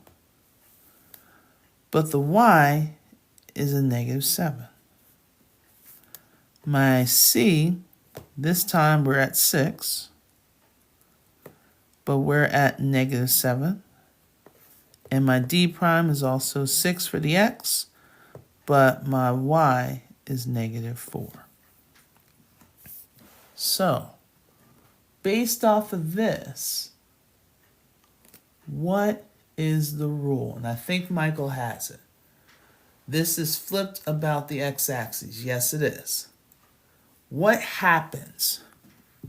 [SPEAKER 1] but the Y is a -7. My C, this time we're at 6, but we're at -7. And my D prime is also 6 for the X, but my Y is -4. So, based off of this, what is the rule? And I think Michael has it. This is flipped about the x-axis. Yes, it is. What happens?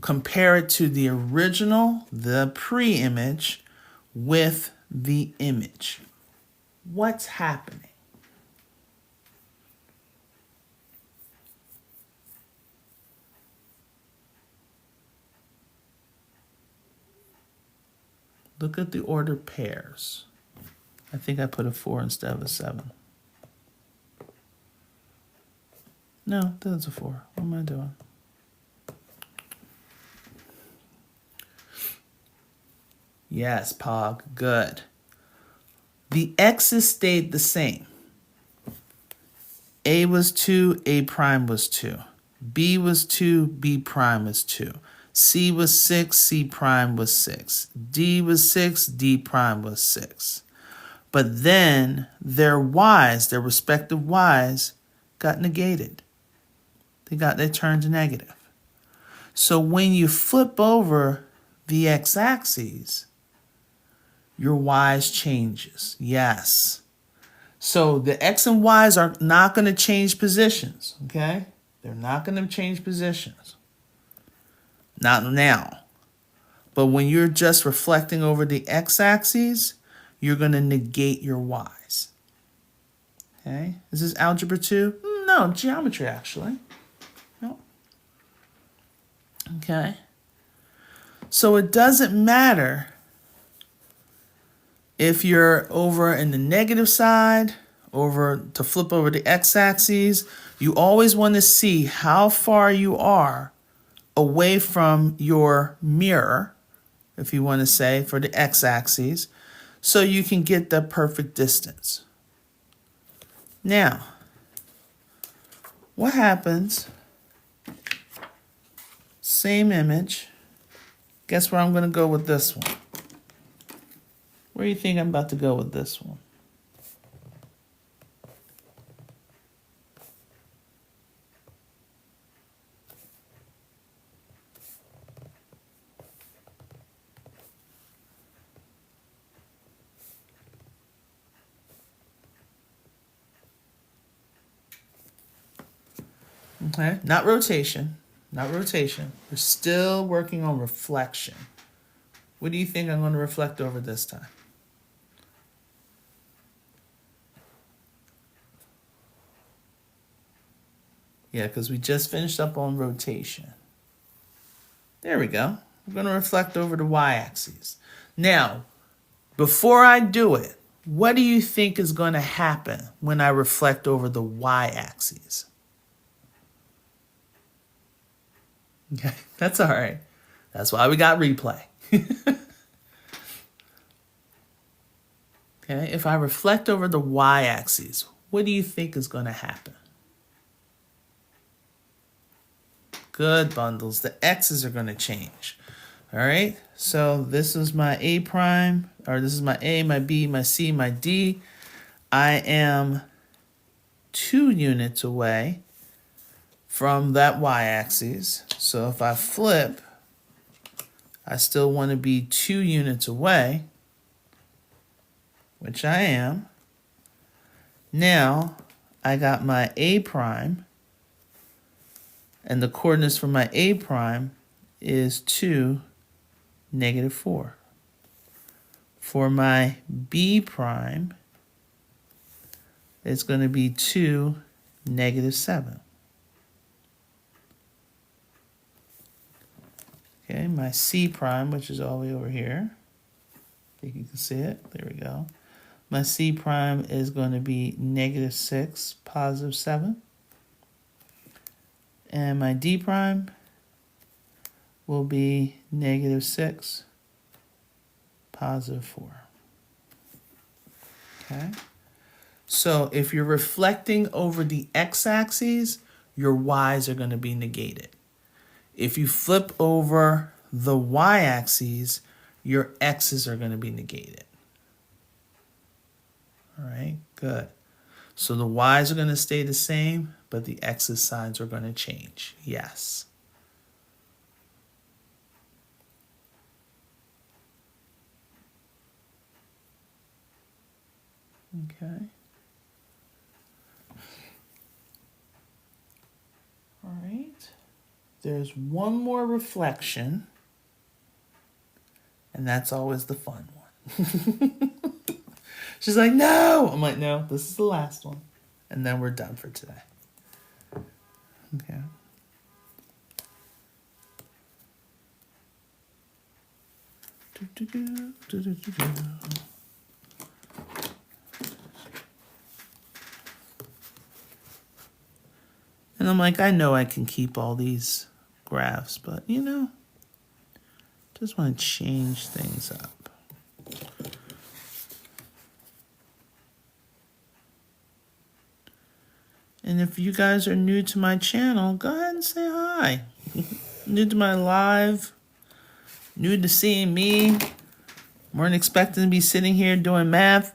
[SPEAKER 1] Compare it to the original, the pre-image, with the image. What's happening? Look at the ordered pairs. I think I put a 4 instead of a 7. No, that's a 4. What am I doing? Yes, Pog, good. The x's stayed the same. A was 2, A prime was 2. B was 2, B prime was 2. C was 6, C prime was 6. D was 6, D prime was 6. But then their y's, their respective y's, got negated. They turned negative. So when you flip over the x-axis, your y's changes. Yes. So the x and y's are not going to change positions, okay? They're not going to change positions. Not now. But when you're just reflecting over the x-axis, you're going to negate your y's. Okay? Is this algebra 2? No, geometry actually. No. Okay. So it doesn't matter if you're over in the negative side, over to flip over the x-axis. You always want to see how far you are away from your mirror, if you want to say, for the x-axis, so you can get the perfect distance. Now, what happens? Same image. Guess where I'm going to go with this one? Where do you think I'm about to go with this one? Okay, not rotation, not rotation. We're still working on reflection. What do you think I'm going to reflect over this time? Yeah, because we just finished up on rotation. There we go. We're going to reflect over the y-axis. Now, before I do it, what do you think is going to happen when I reflect over the y-axis? Okay, that's all right. That's why we got replay. Okay, if I reflect over the y-axis, what do you think is going to happen? Good, bundles. The x's are going to change. All right, so this is my A prime, or this is my A, my B, my C, my D. I am 2 units away from that y-axis. So if I flip, I still want to be 2 units away, which I am. Now I got my A prime, and the coordinates for my A prime is 2, -4. For my B prime, it's going to be 2, -7. Okay, my C prime, which is all the way over here. I think you can see it. There we go. My C prime is going to be -6, +7. And my D prime will be -6, +4. Okay. So if you're reflecting over the x-axis, your y's are going to be negated. If you flip over the y-axis, your x's are going to be negated. All right, good. So the y's are going to stay the same, but the x's signs are going to change. Yes. Okay. All right. There's one more reflection, and that's always the fun one. She's like, no! I'm like, no, this is the last one. And then we're done for today. Okay. And I'm like, I know I can keep all these graphs, but you know, just want to change things up. And if you guys are new to my channel, go ahead and say hi. New to my live, new to seeing me, weren't expecting to be sitting here doing math.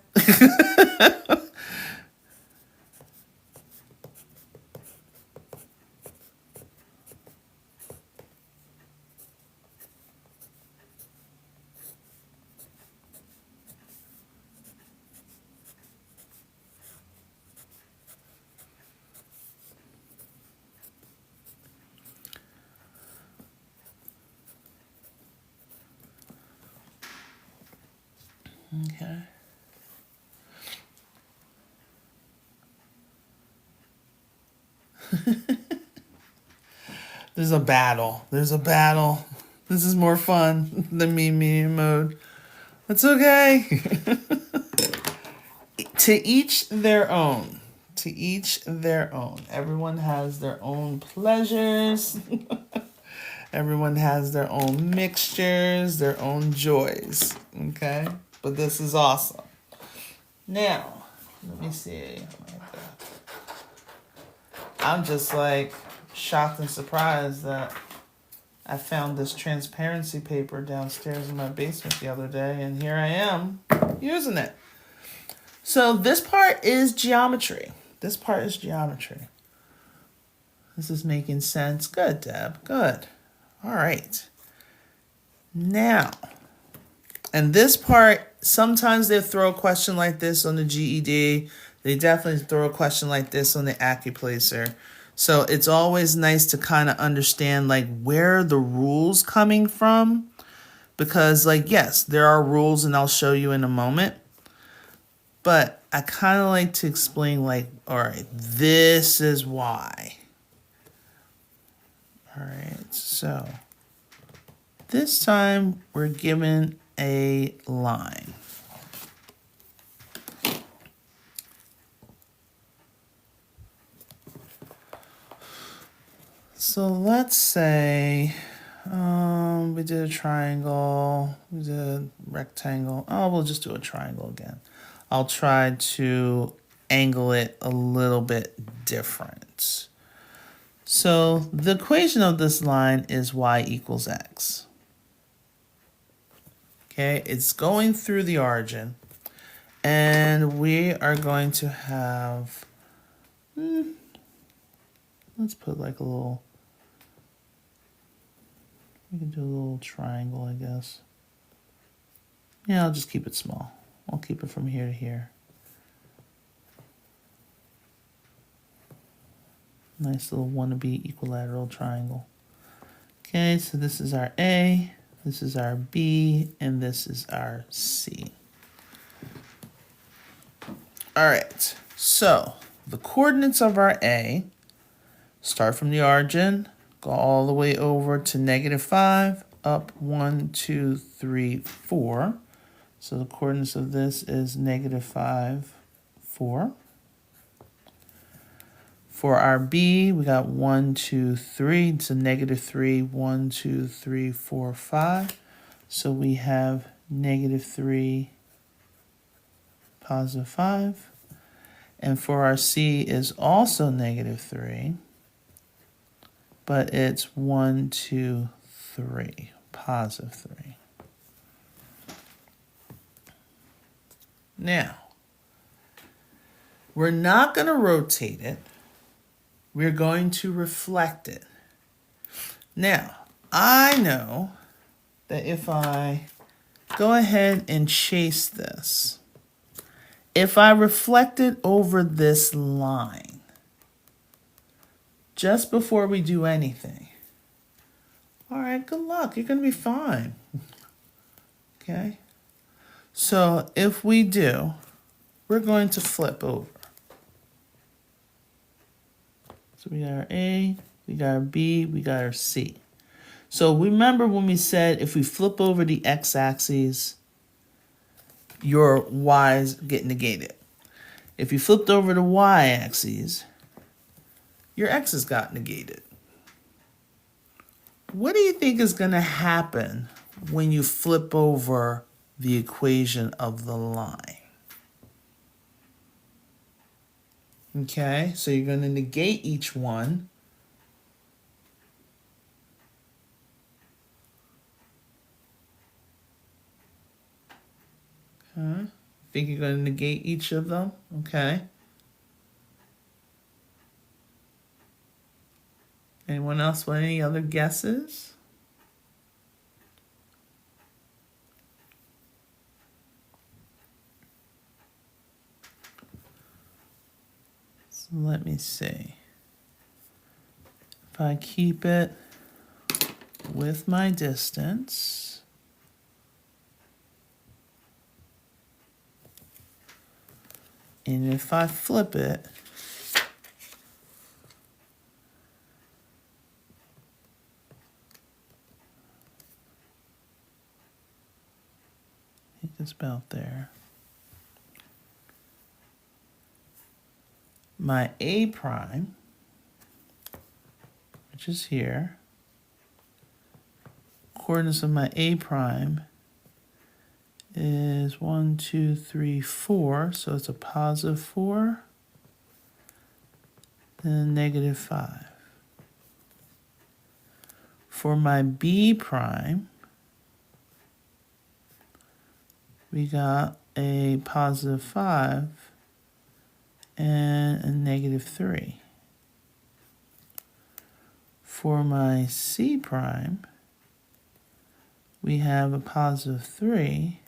[SPEAKER 1] Okay. There's a battle. There's a battle. This is more fun than me medium mode. That's okay. To each their own. To each their own. Everyone has their own pleasures. Everyone has their own mixtures, their own joys. Okay? But this is awesome. Now, let me see. I'm just like shocked and surprised that I found this transparency paper downstairs in my basement the other day, and here I am using it. So this part is geometry. This part is geometry. This is making sense. Good, Deb. Good. All right. Now, and this part, sometimes they throw a question like this on the GED. They definitely throw a question like this on the AccuPlacer. So it's always nice to kind of understand like where the rules coming from. Because like, yes, there are rules and I'll show you in a moment. But I kind of like to explain like, all right, this is why. All right, so this time we're given a line. So let's say we did a triangle, we did a rectangle. Oh, we'll just do a triangle again. I'll try to angle it a little bit different. So the equation of this line is y equals x. Okay, it's going through the origin. And we are going to have, Let's put like a little, we can do a little triangle, I guess. Yeah, I'll just keep it small. I'll keep it from here to here. Nice little wannabe equilateral triangle. Okay, so this is our A, this is our B, and this is our C. All right, so the coordinates of our A start from the origin, go all the way over to -5, up 1, 2, 3, 4. So the coordinates of this is -5, 4. For our B, we got 1, 2, 3. So -3, 1, 2, 3, 4, 5. So we have -3, +5. And for our C is also -3, but it's 1, 2, 3, +3. Now, we're not going to rotate it. We're going to reflect it. Now, I know that if I go ahead and chase this, if I reflect it over this line, just before we do anything, all right, good luck. You're going to be fine. Okay? So if we do, we're going to flip over. So we got our A, we got our B, we got our C. So remember when we said if we flip over the x-axis, your y's get negated. If you flipped over the y-axis, your x's got negated. What do you think is going to happen when you flip over the equation of the line? Okay, so you're going to negate each one. Okay, think you're going to negate each of them? Okay. Anyone else want any other guesses? So let me see. If I keep it with my distance, and if I flip it, I think it's about there. My A prime, which is here, coordinates of my A prime is 1, 2, 3, 4. So it's a +4, then a -5. For my B prime, we got a +5 and a -3. For my C prime, we have a +3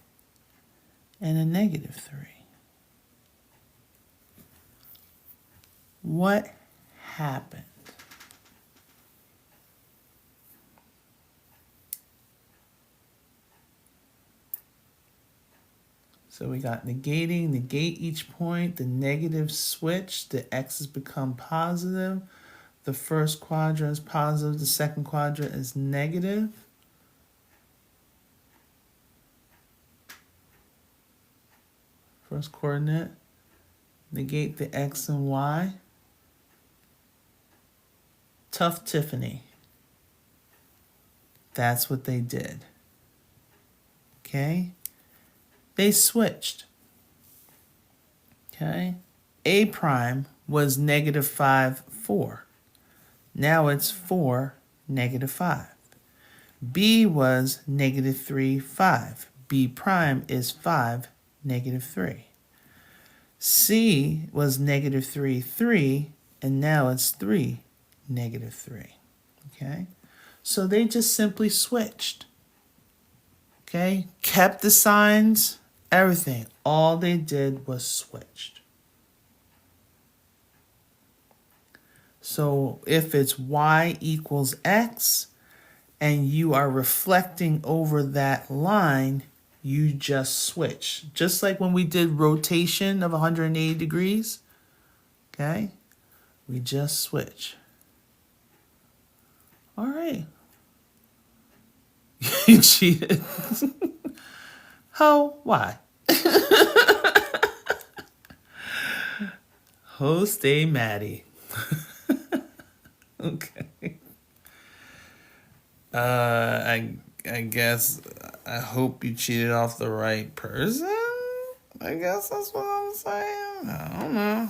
[SPEAKER 1] and a -3. What happened? So we got negating, negate each point, the negative switch, the x's become positive. The first quadrant is positive, the second quadrant is negative. First coordinate, negate the x and y. Tough Tiffany. That's what they did. Okay? They switched. Okay? A prime was -5, 4. Now it's 4, -5. B was -3, 5. B prime is 5, -3. C was -3, 3. and now it's 3, negative 3. Okay? So they just simply switched. Okay? Kept the signs, everything. All they did was switched. So if it's y equals x and you are reflecting over that line, you just switch. Just like when we did rotation of 180 degrees, okay? We just switch. All right. You cheated. How? Why? Ho, stay Maddie. Okay. I guess I hope you cheated off the right person. I guess that's what I'm saying. I don't know.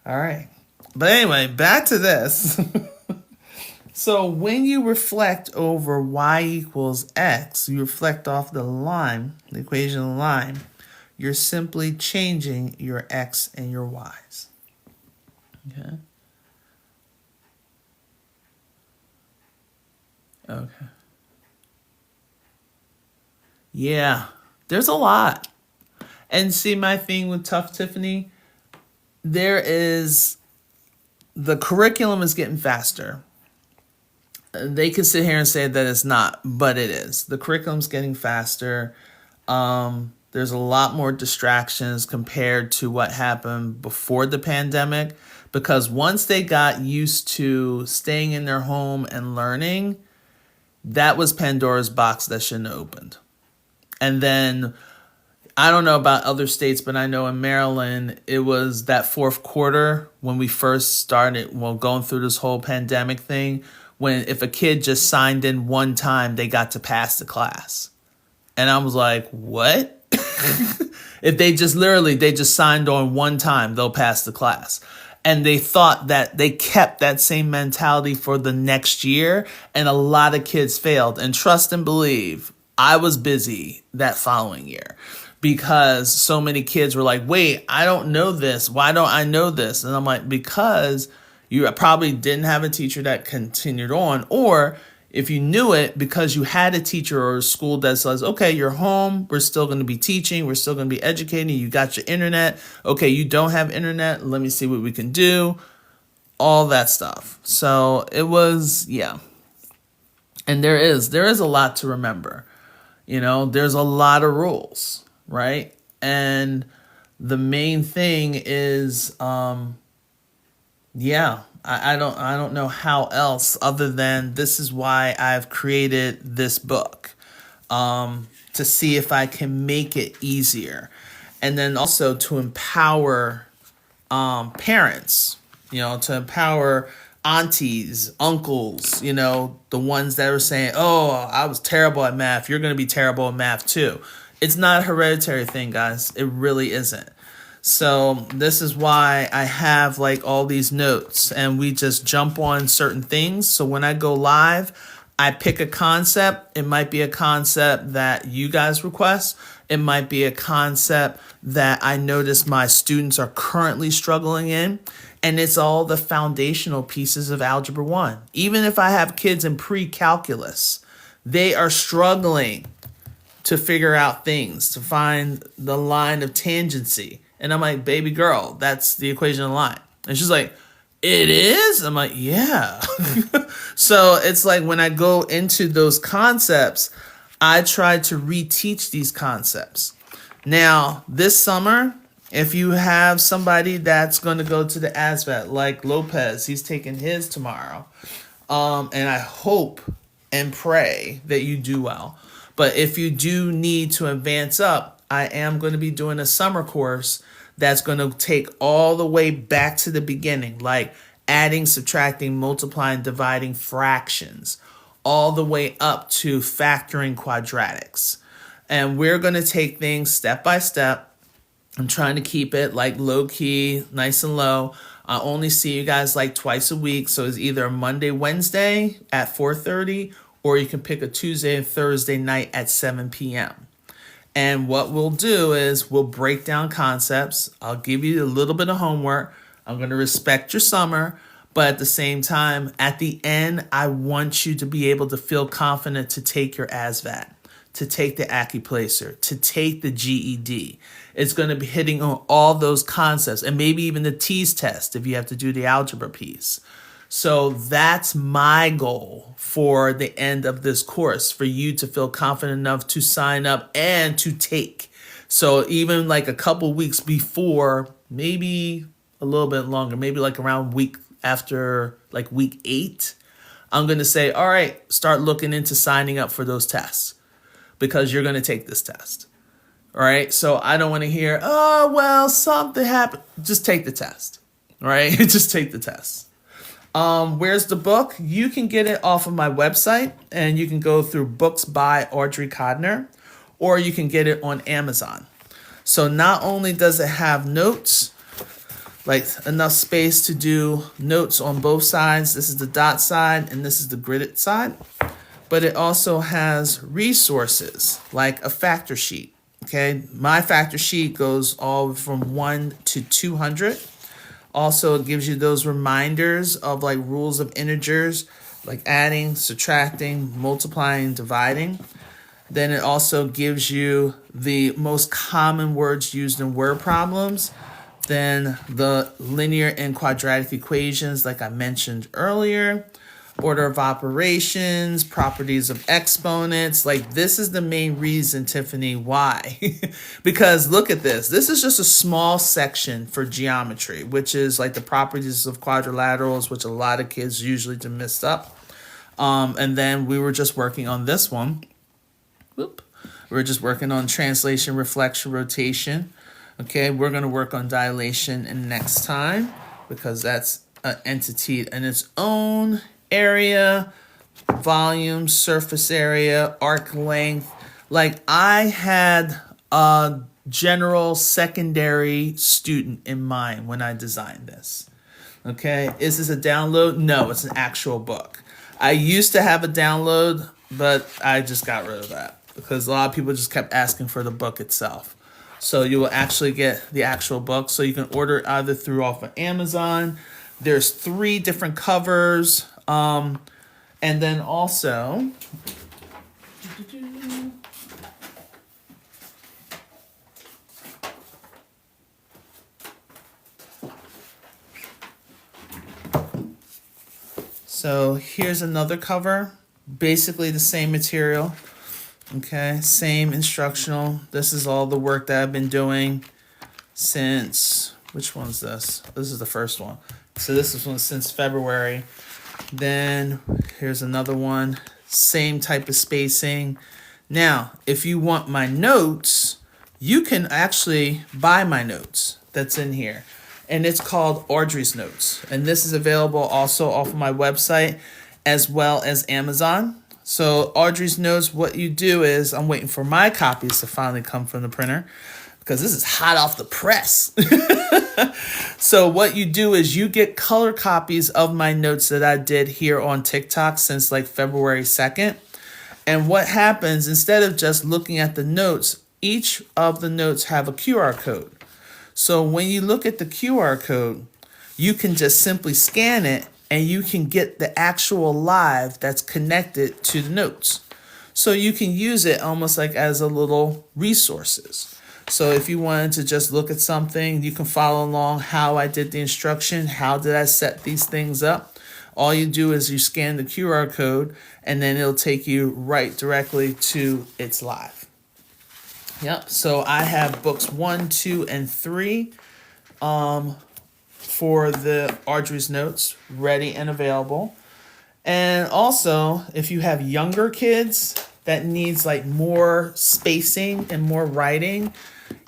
[SPEAKER 1] All right. But anyway, back to this. So when you reflect over y equals x, you reflect off the line, the equation of the line, you're simply changing your x and your y's. Okay. Okay. Yeah, there's a lot. And see, my thing with Tough Tiffany, the curriculum is getting faster. They could sit here and say that it's not, but it is. The curriculum's getting faster. There's a lot more distractions compared to what happened before the pandemic, because once they got used to staying in their home and learning, that was Pandora's box that shouldn't have opened. And then, I don't know about other states, but I know in Maryland, it was that fourth quarter when we first started, going through this whole pandemic thing, when if a kid just signed in one time, they got to pass the class. And I was like, what? If they just signed on one time, they'll pass the class. And they thought that they kept that same mentality for the next year, and a lot of kids failed. And trust and believe, I was busy that following year because so many kids were like, wait, I don't know this. Why don't I know this? And I'm like, because you probably didn't have a teacher that continued on, or if you knew it because you had a teacher or a school that says, okay, you're home, we're still going to be teaching, we're still going to be educating, you got your internet, okay, you don't have internet, let me see what we can do, all that stuff. So it was, yeah. And there is a lot to remember. There's a lot of rules, right? And the main thing is, I don't know how else other than this is why I've created this book, to see if I can make it easier. And then also to empower parents, to empower aunties, uncles, the ones that are saying, oh, I was terrible at math. You're going to be terrible at math too. It's not a hereditary thing, guys. It really isn't. So this is why I have like all these notes and we just jump on certain things. So when I go live, I pick a concept. It might be a concept that you guys request. It might be a concept that I notice my students are currently struggling in. And it's all the foundational pieces of Algebra 1. Even if I have kids in pre-calculus, they are struggling to figure out things, to find the line of tangency. And I'm like, baby girl, that's the equation of the line. And she's like, it is? I'm like, yeah. So it's like when I go into those concepts, I try to reteach these concepts. Now, this summer, if you have somebody that's going to go to the ASVAB, like Lopez, he's taking his tomorrow. And I hope and pray that you do well. But if you do need to advance up, I am going to be doing a summer course that's going to take all the way back to the beginning, like adding, subtracting, multiplying, dividing fractions, all the way up to factoring quadratics. And we're going to take things step by step. I'm trying to keep it like low key, nice and low. I only see you guys like twice a week. So it's either Monday, Wednesday at 4:30, or you can pick a Tuesday and Thursday night at 7 p.m. And what we'll do is we'll break down concepts. I'll give you a little bit of homework. I'm going to respect your summer, but at the same time, at the end, I want you to be able to feel confident to take your ASVAB, to take the AccuPlacer, to take the GED. It's going to be hitting on all those concepts and maybe even the TEAS test if you have to do the algebra piece. So that's my goal for the end of this course, for you to feel confident enough to sign up and to take. So even like a couple weeks before, maybe a little bit longer, maybe like around week after like week 8, I'm going to say, all right, start looking into signing up for those tests because you're going to take this test. All right. So I don't want to hear, oh, well, something happened. Just take the test. All right. Just take the test. Where's the book? You can get it off of my website and you can go through Books by Audrey Codner, or you can get it on Amazon. So not only does it have notes, like enough space to do notes on both sides. This is the dot side and this is the gridded side. But it also has resources like a factor sheet. Okay, my factor sheet goes all from 1 to 200. Also, it gives you those reminders of like rules of integers, like adding, subtracting, multiplying, dividing. Then it also gives you the most common words used in word problems. Then the linear and quadratic equations, like I mentioned earlier, order of operations, properties of exponents. Like this is the main reason, Tiffany, why. Because look at this. This is just a small section for geometry, which is like the properties of quadrilaterals, which a lot of kids usually do miss up. And then we were just working on this one. Whoop. We're just working on translation, reflection, rotation. Okay, we're going to work on dilation in next time because that's an entity in its own area, volume, surface area, arc length. Like I had a general secondary student in mind when I designed this. Okay, is this a download? No, it's an actual book. I used to have a download, but I just got rid of that because a lot of people just kept asking for the book itself. So you will actually get the actual book. So you can order it either through off of Amazon. There's 3 different covers. And then also, so here's another cover. Basically the same material. Okay, same instructional. This is all the work that I've been doing since, which one's this? This is the first one. So this is one since February. Then here's another one, same type of spacing. Now, if you want my notes, you can actually buy my notes that's in here. And it's called Audrey's Notes. And this is available also off of my website as well as Amazon. So Audrey's Notes, what you do is, I'm waiting for my copies to finally come from the printer because this is hot off the press. So what you do is you get color copies of my notes that I did here on TikTok since like February 2nd. And what happens, instead of just looking at the notes, each of the notes have a QR code. So when you look at the QR code, you can just simply scan it and you can get the actual live that's connected to the notes. So you can use it almost like as a little resources. So if you wanted to just look at something, you can follow along how I did the instruction, how did I set these things up. All you do is you scan the QR code and then it'll take you right directly to its live. Yep, so I have books 1, 2, and 3 for the Audrey's Notes ready and available. And also, if you have younger kids that needs like more spacing and more writing,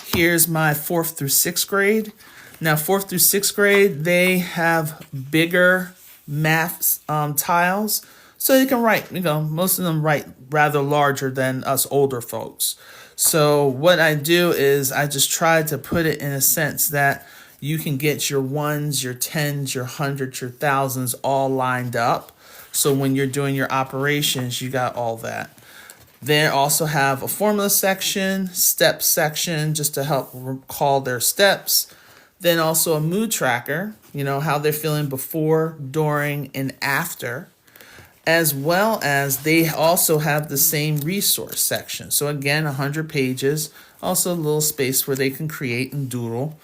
[SPEAKER 1] here's my 4th through 6th grade. Now, 4th through 6th grade, they have bigger math tiles. So you can write, most of them write rather larger than us older folks. So what I do is I just try to put it in a sense that you can get your 1s, your 10s, your 100s, your 1000s all lined up. So when you're doing your operations, you got all that. They also have a formula section, step section, just to help recall their steps. Then also a mood tracker, how they're feeling before, during, and after, as well as they also have the same resource section. So again, 100 pages, also a little space where they can create and doodle.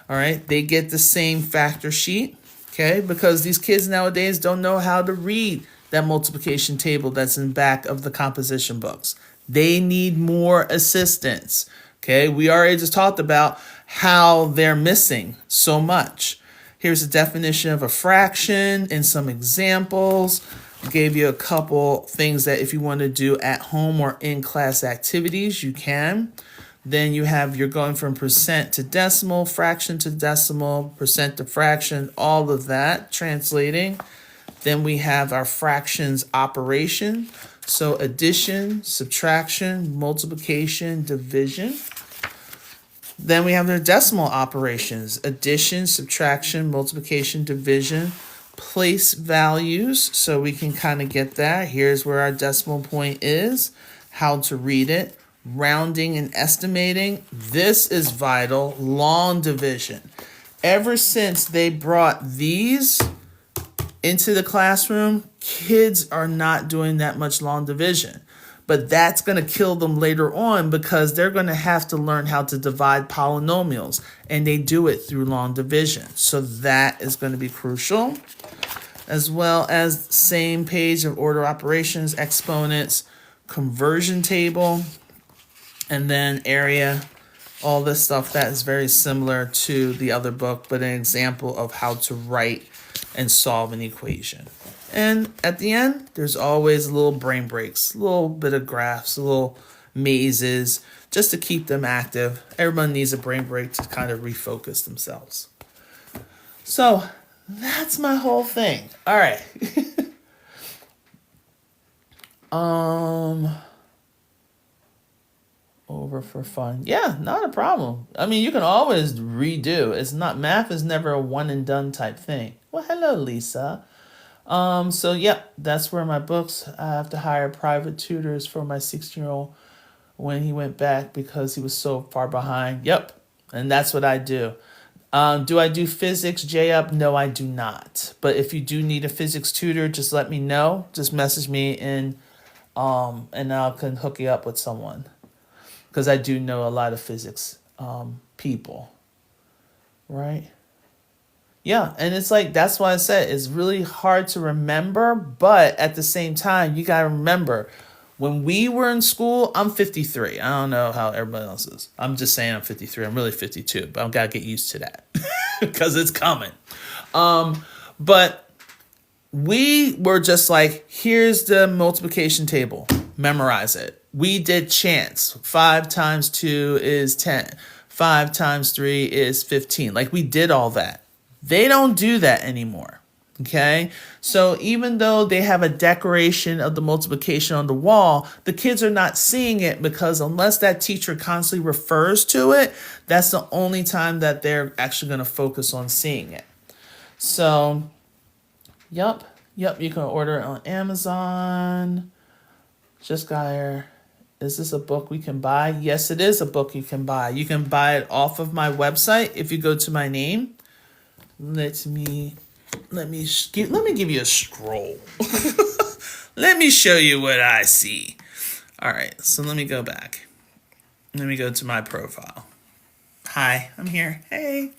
[SPEAKER 1] All right, they get the same factor sheet, okay, because these kids nowadays don't know how to read that multiplication table that's in back of the composition books. They need more assistance. Okay, we already just talked about how they're missing so much. Here's a definition of a fraction and some examples. I gave you a couple things that if you want to do at home or in class activities, you can. Then you're going from percent to decimal, fraction to decimal, percent to fraction, all of that translating. Then we have our fractions operation. So addition, subtraction, multiplication, division. Then we have their decimal operations, addition, subtraction, multiplication, division, place values. So we can kind of get that. Here's where our decimal point is, how to read it, rounding and estimating. This is vital, long division. Ever since they brought these into the classroom, kids are not doing that much long division. But that's going to kill them later on because they're going to have to learn how to divide polynomials, and they do it through long division. So that is going to be crucial, as well as same page of order operations, exponents, conversion table, and then area, all this stuff that is very similar to the other book, but an example of how to write and solve an equation. And at the end, there's always little brain breaks, a little bit of graphs, little mazes, just to keep them active. Everyone needs a brain break to kind of refocus themselves. So that's my whole thing. All right. Over for fun. Yeah, not a problem. I mean, you can always redo. Math is never a one and done type thing. Well, hello, Lisa. So yeah, that's where my books. I have to hire private tutors for my 16-year-old when he went back because he was so far behind. Yep. And that's what I do. Do I do physics, J-up? No, I do not. But if you do need a physics tutor, just let me know. Just message me and I can hook you up with someone. Because I do know a lot of physics people. Right? Yeah, and it's like, that's why I said it's really hard to remember, but at the same time, you got to remember, when we were in school, I'm 53. I don't know how everybody else is. I'm just saying I'm 53. I'm really 52, but I've got to get used to that because it's coming. But we were just like, here's the multiplication table. Memorize it. We did chants. 5 times 2 is 10. 5 times 3 is 15. Like, we did all that. They don't do that anymore, okay? So even though they have a decoration of the multiplication on the wall, the kids are not seeing it because unless that teacher constantly refers to it, that's the only time that they're actually going to focus on seeing it. So, yep, you can order it on Amazon. Just got here. Is this a book we can buy? Yes, it is a book you can buy. You can buy it off of my website if you go to my name. Let me give you a scroll. Let me show you what I see. All right, so let me go back. Let me go to my profile. Hi, I'm here. Hey.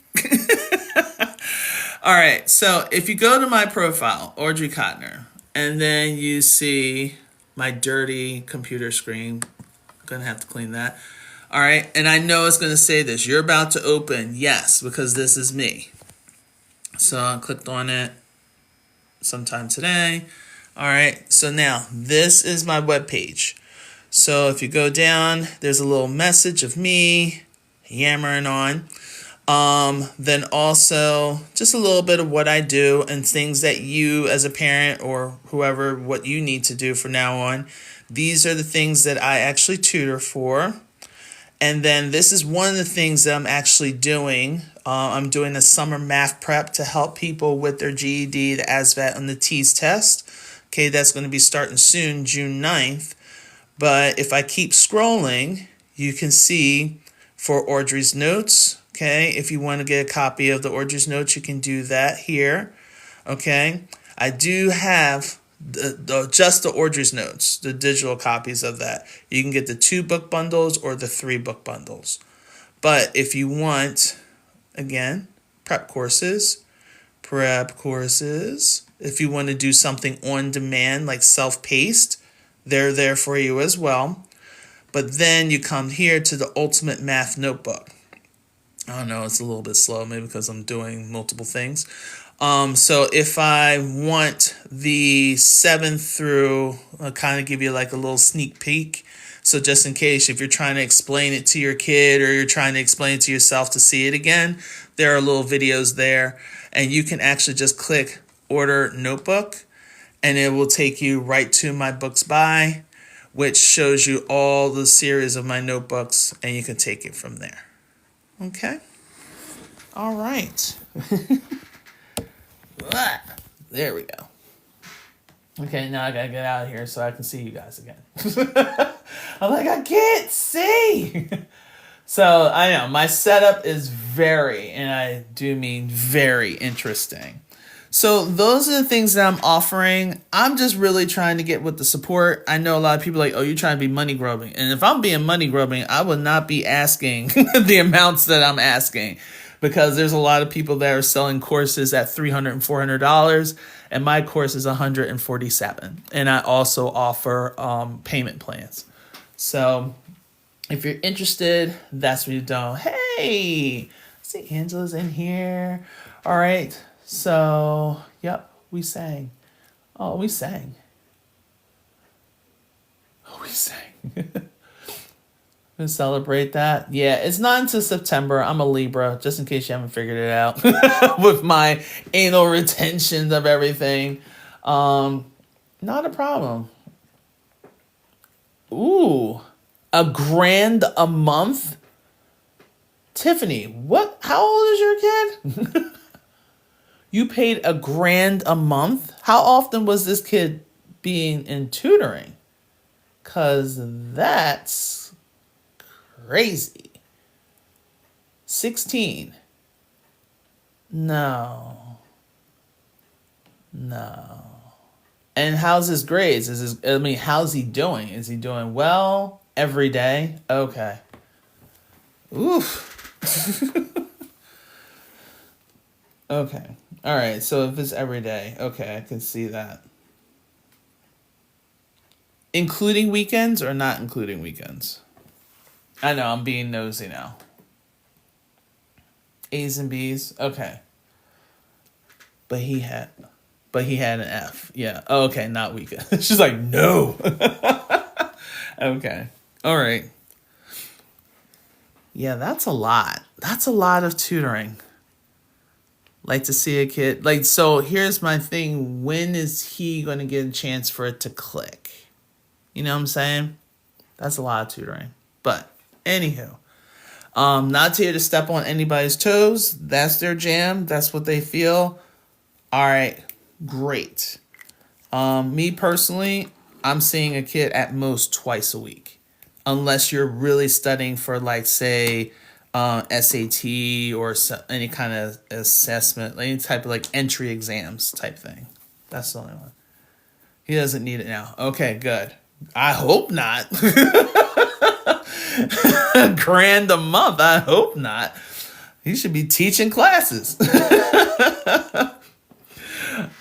[SPEAKER 1] All right, so if you go to my profile, Audrey Codner, and then you see my dirty computer screen, I'm gonna have to clean that. All right, and I know it's gonna say this. You're about to open, yes, because this is me. So I clicked on it sometime today. All right, so now this is my webpage. So if you go down, there's a little message of me yammering on. Then also just a little bit of what I do and things that you as a parent or whoever, what you need to do from now on. These are the things that I actually tutor for. And then this is one of the things that I'm actually doing. I'm doing a summer math prep to help people with their GED, the ASVAB, and the TEAS test. Okay, that's going to be starting soon, June 9th. But if I keep scrolling, you can see for Audrey's notes, Okay, if you want to get a copy of the Audrey's Notes, you can do that here. Okay, I do have just the Audrey's Notes, the digital copies of that. You can get the 2 book bundles or the 3 book bundles. But if you want, again, prep courses, if you want to do something on demand like self-paced, they're there for you as well. But then you come here to the Ultimate Math Notebook. I don't know, it's a little bit slow, maybe because I'm doing multiple things. So if I want the 7th through, I'll kind of give you like a little sneak peek. So just in case, if you're trying to explain it to your kid or you're trying to explain it to yourself to see it again, there are little videos there. And you can actually just click Order Notebook, and it will take you right to my Books By, which shows you all the series of my notebooks, and you can take it from there. Okay? All right. There we go. Okay, now I gotta get out of here so I can see you guys again. I'm like, I can't see. So I know my setup is very, and I do mean very interesting. So those are the things that I'm offering. I'm just really trying to get with the support. I know a lot of people are like, oh, you're trying to be money grubbing. And if I'm being money grubbing, I would not be asking the amounts that I'm asking, because there's a lot of people that are selling courses at $300 and $400, and my course is $147. And I also offer payment plans. So if you're interested, that's what you do. Hey, I see Angela's in here. All right. So, yep, we sang. Oh, we sang. Oh, we sang. We celebrate that. Yeah, it's not until September. I'm a Libra, just in case you haven't figured it out with my anal retention of everything. Not a problem. Ooh, $1,000 a month? Tiffany, what? How old is your kid? You paid $1,000 a month? How often was this kid being in tutoring? 'Cause that's crazy. 16. No. And how's his grades? How's he doing? Is he doing well every day? Okay. Oof. Okay. All right. So if it's every day, okay, I can see that. Including weekends or not including weekends? I know, I'm being nosy now. A's and B's? Okay. But he had an F. Yeah. Oh, okay, not weekend. She's like, no. Okay. All right. Yeah, that's a lot. That's a lot of tutoring. Like to see a kid. Like, so here's my thing. When is he going to get a chance for it to click? You know what I'm saying? That's a lot of tutoring. But, anywho. Not here to step on anybody's toes. That's their jam. That's what they feel. All right. Great. Me personally, I'm seeing a kid at most twice a week. Unless you're really studying for, like, say, SAT or any kind of assessment, any type of like entry exams type thing. That's the only one. He doesn't need it now. Okay, good. I hope not. $1,000 a month. I hope not. He should be teaching classes.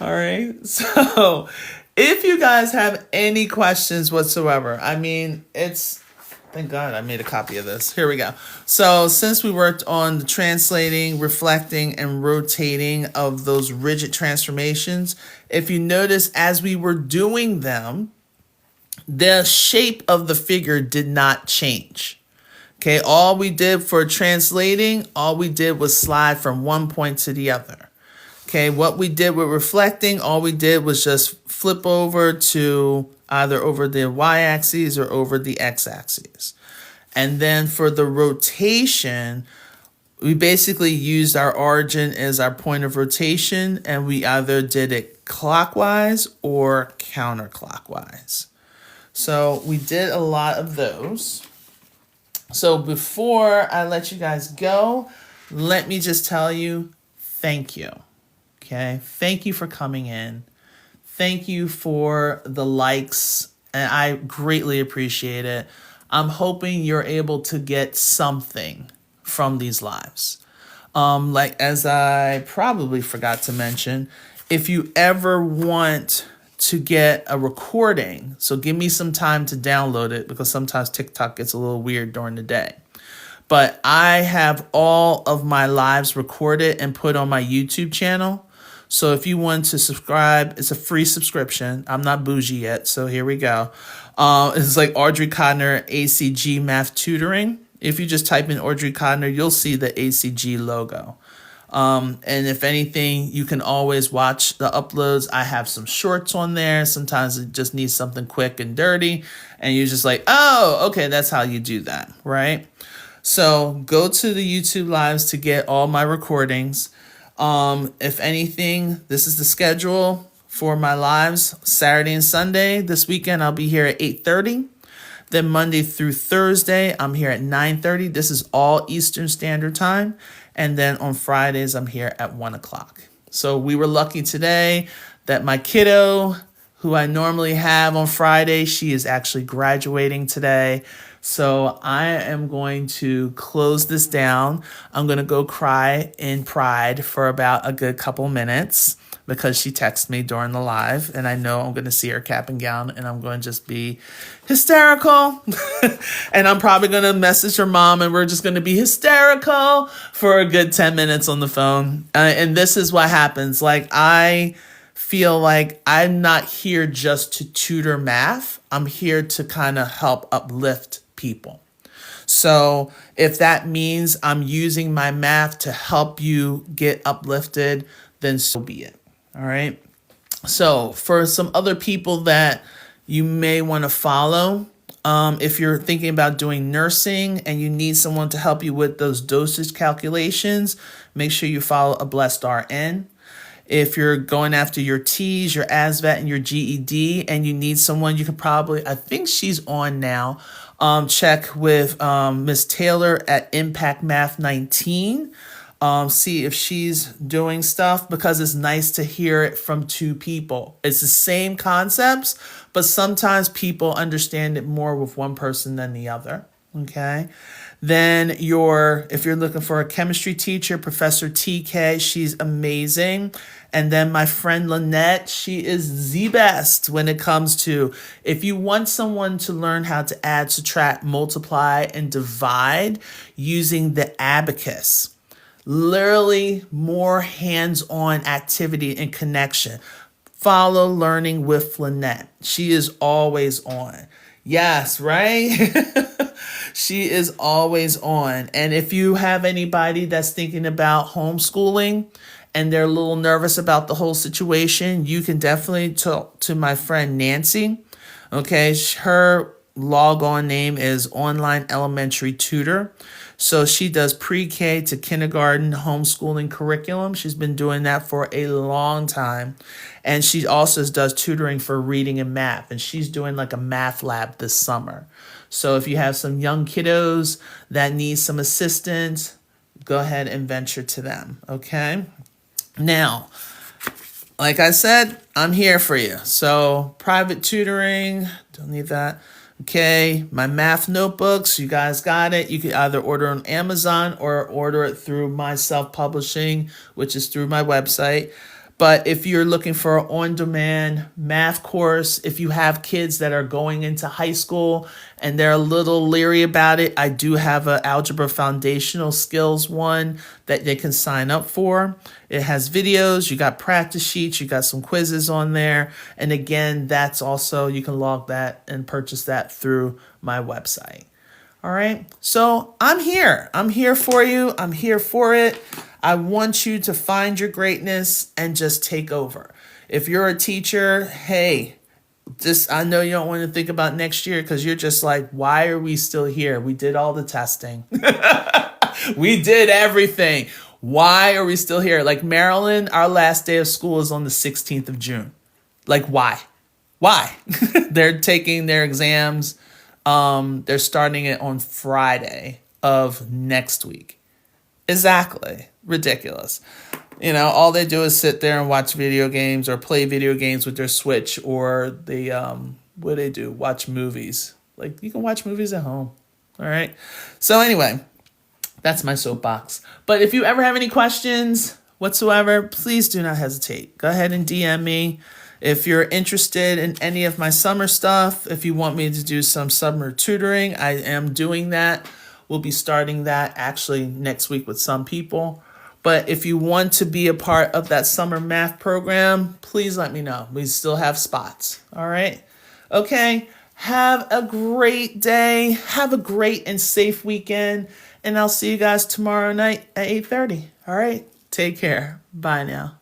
[SPEAKER 1] All right. So if you guys have any questions whatsoever, thank God I made a copy of this. Here we go. So since we worked on the translating, reflecting, and rotating of those rigid transformations, if you notice as we were doing them, the shape of the figure did not change. Okay, all we did for translating, all we did was slide from one point to the other. Okay, what we did with reflecting, all we did was just flip over to either over the y-axis or over the x-axis. And then for the rotation, we basically used our origin as our point of rotation, and we either did it clockwise or counterclockwise. So we did a lot of those. So before I let you guys go, let me just tell you, thank you. Okay. Thank you for coming in. Thank you for the likes. And I greatly appreciate it. I'm hoping you're able to get something from these lives. Like as I probably forgot to mention, if you ever want to get a recording, so give me some time to download it because sometimes TikTok gets a little weird during the day. But I have all of my lives recorded and put on my YouTube channel. So if you want to subscribe, it's a free subscription. I'm not bougie yet, so here we go. It's like Audrey Codner ACG Math Tutoring. If you just type in Audrey Codner, you'll see the ACG logo. And if anything, you can always watch the uploads. I have some shorts on there. Sometimes it just needs something quick and dirty. And you're just like, oh, okay, that's how you do that, right? So go to the YouTube lives to get all my recordings. If anything, this is the schedule for my lives, Saturday and Sunday. This weekend, I'll be here at 8:30. Then Monday through Thursday, I'm here at 9:30. This is all Eastern Standard Time. And then on Fridays, I'm here at 1 o'clock. So we were lucky today that my kiddo, who I normally have on Friday, she is actually graduating today. So I am going to close this down. I'm going to go cry in pride for about a good couple minutes because she texted me during the live, and I know I'm going to see her cap and gown, and I'm going to just be hysterical. And I'm probably going to message her mom, and we're just going to be hysterical for a good 10 minutes on the phone. And this is what happens. Like, I feel like I'm not here just to tutor math. I'm here to kind of help uplift people. So if that means I'm using my math to help you get uplifted, then so be it. All right. So for some other people that you may want to follow, if you're thinking about doing nursing and you need someone to help you with those dosage calculations, make sure you follow a Blessed RN. If you're going after your T's, your ASVAB, and your GED, and you need someone, you can probably, I think she's on now, check with Miss Taylor at Impact Math 19. See if she's doing stuff, because it's nice to hear it from two people. It's the same concepts, but sometimes people understand it more with one person than the other. Okay. Then if you're looking for a chemistry teacher, Professor TK, she's amazing. And then my friend Lynette, she is the best when it comes to, if you want someone to learn how to add, subtract, multiply, and divide using the abacus. Literally more hands-on activity and connection. Follow Learning with Lynette. She is always on. Yes, right? She is always on. And if you have anybody that's thinking about homeschooling and they're a little nervous about the whole situation, you can definitely talk to my friend Nancy. Okay, her log-on name is Online Elementary Tutor. So she does pre-K to kindergarten homeschooling curriculum. She's been doing that for a long time. And she also does tutoring for reading and math. And she's doing like a math lab this summer. So if you have some young kiddos that need some assistance, go ahead and venture to them. Okay. Now, like I said, I'm here for you. So private tutoring, don't need that. Okay, my math notebooks, you guys got it. You can either order on Amazon or order it through my self-publishing, which is through my website. But if you're looking for an on-demand math course, if you have kids that are going into high school and they're a little leery about it, I do have an Algebra Foundational Skills one that they can sign up for. It has videos, you got practice sheets, you got some quizzes on there. And again, that's also, you can log that and purchase that through my website. All right, so I'm here. I'm here for you. I'm here for it. I want you to find your greatness and just take over. If you're a teacher, hey, I know you don't want to think about next year because you're just like, why are we still here? We did all the testing. We did everything. Why are we still here? Like Maryland, our last day of school is on the 16th of June. Like, why? Why? They're taking their exams. They're starting it on Friday of next week. Exactly. Ridiculous. You know, all they do is sit there and watch video games or play video games with their Switch, or they, what do they do? Watch movies. Like, you can watch movies at home. All right. So anyway, that's my soapbox. But if you ever have any questions whatsoever, please do not hesitate. Go ahead and DM me. If you're interested in any of my summer stuff, if you want me to do some summer tutoring, I am doing that. We'll be starting that actually next week with some people. But if you want to be a part of that summer math program, please let me know. We still have spots. All right. Okay. Have a great day. Have a great and safe weekend. And I'll see you guys tomorrow night at 8:30. All right. Take care. Bye now.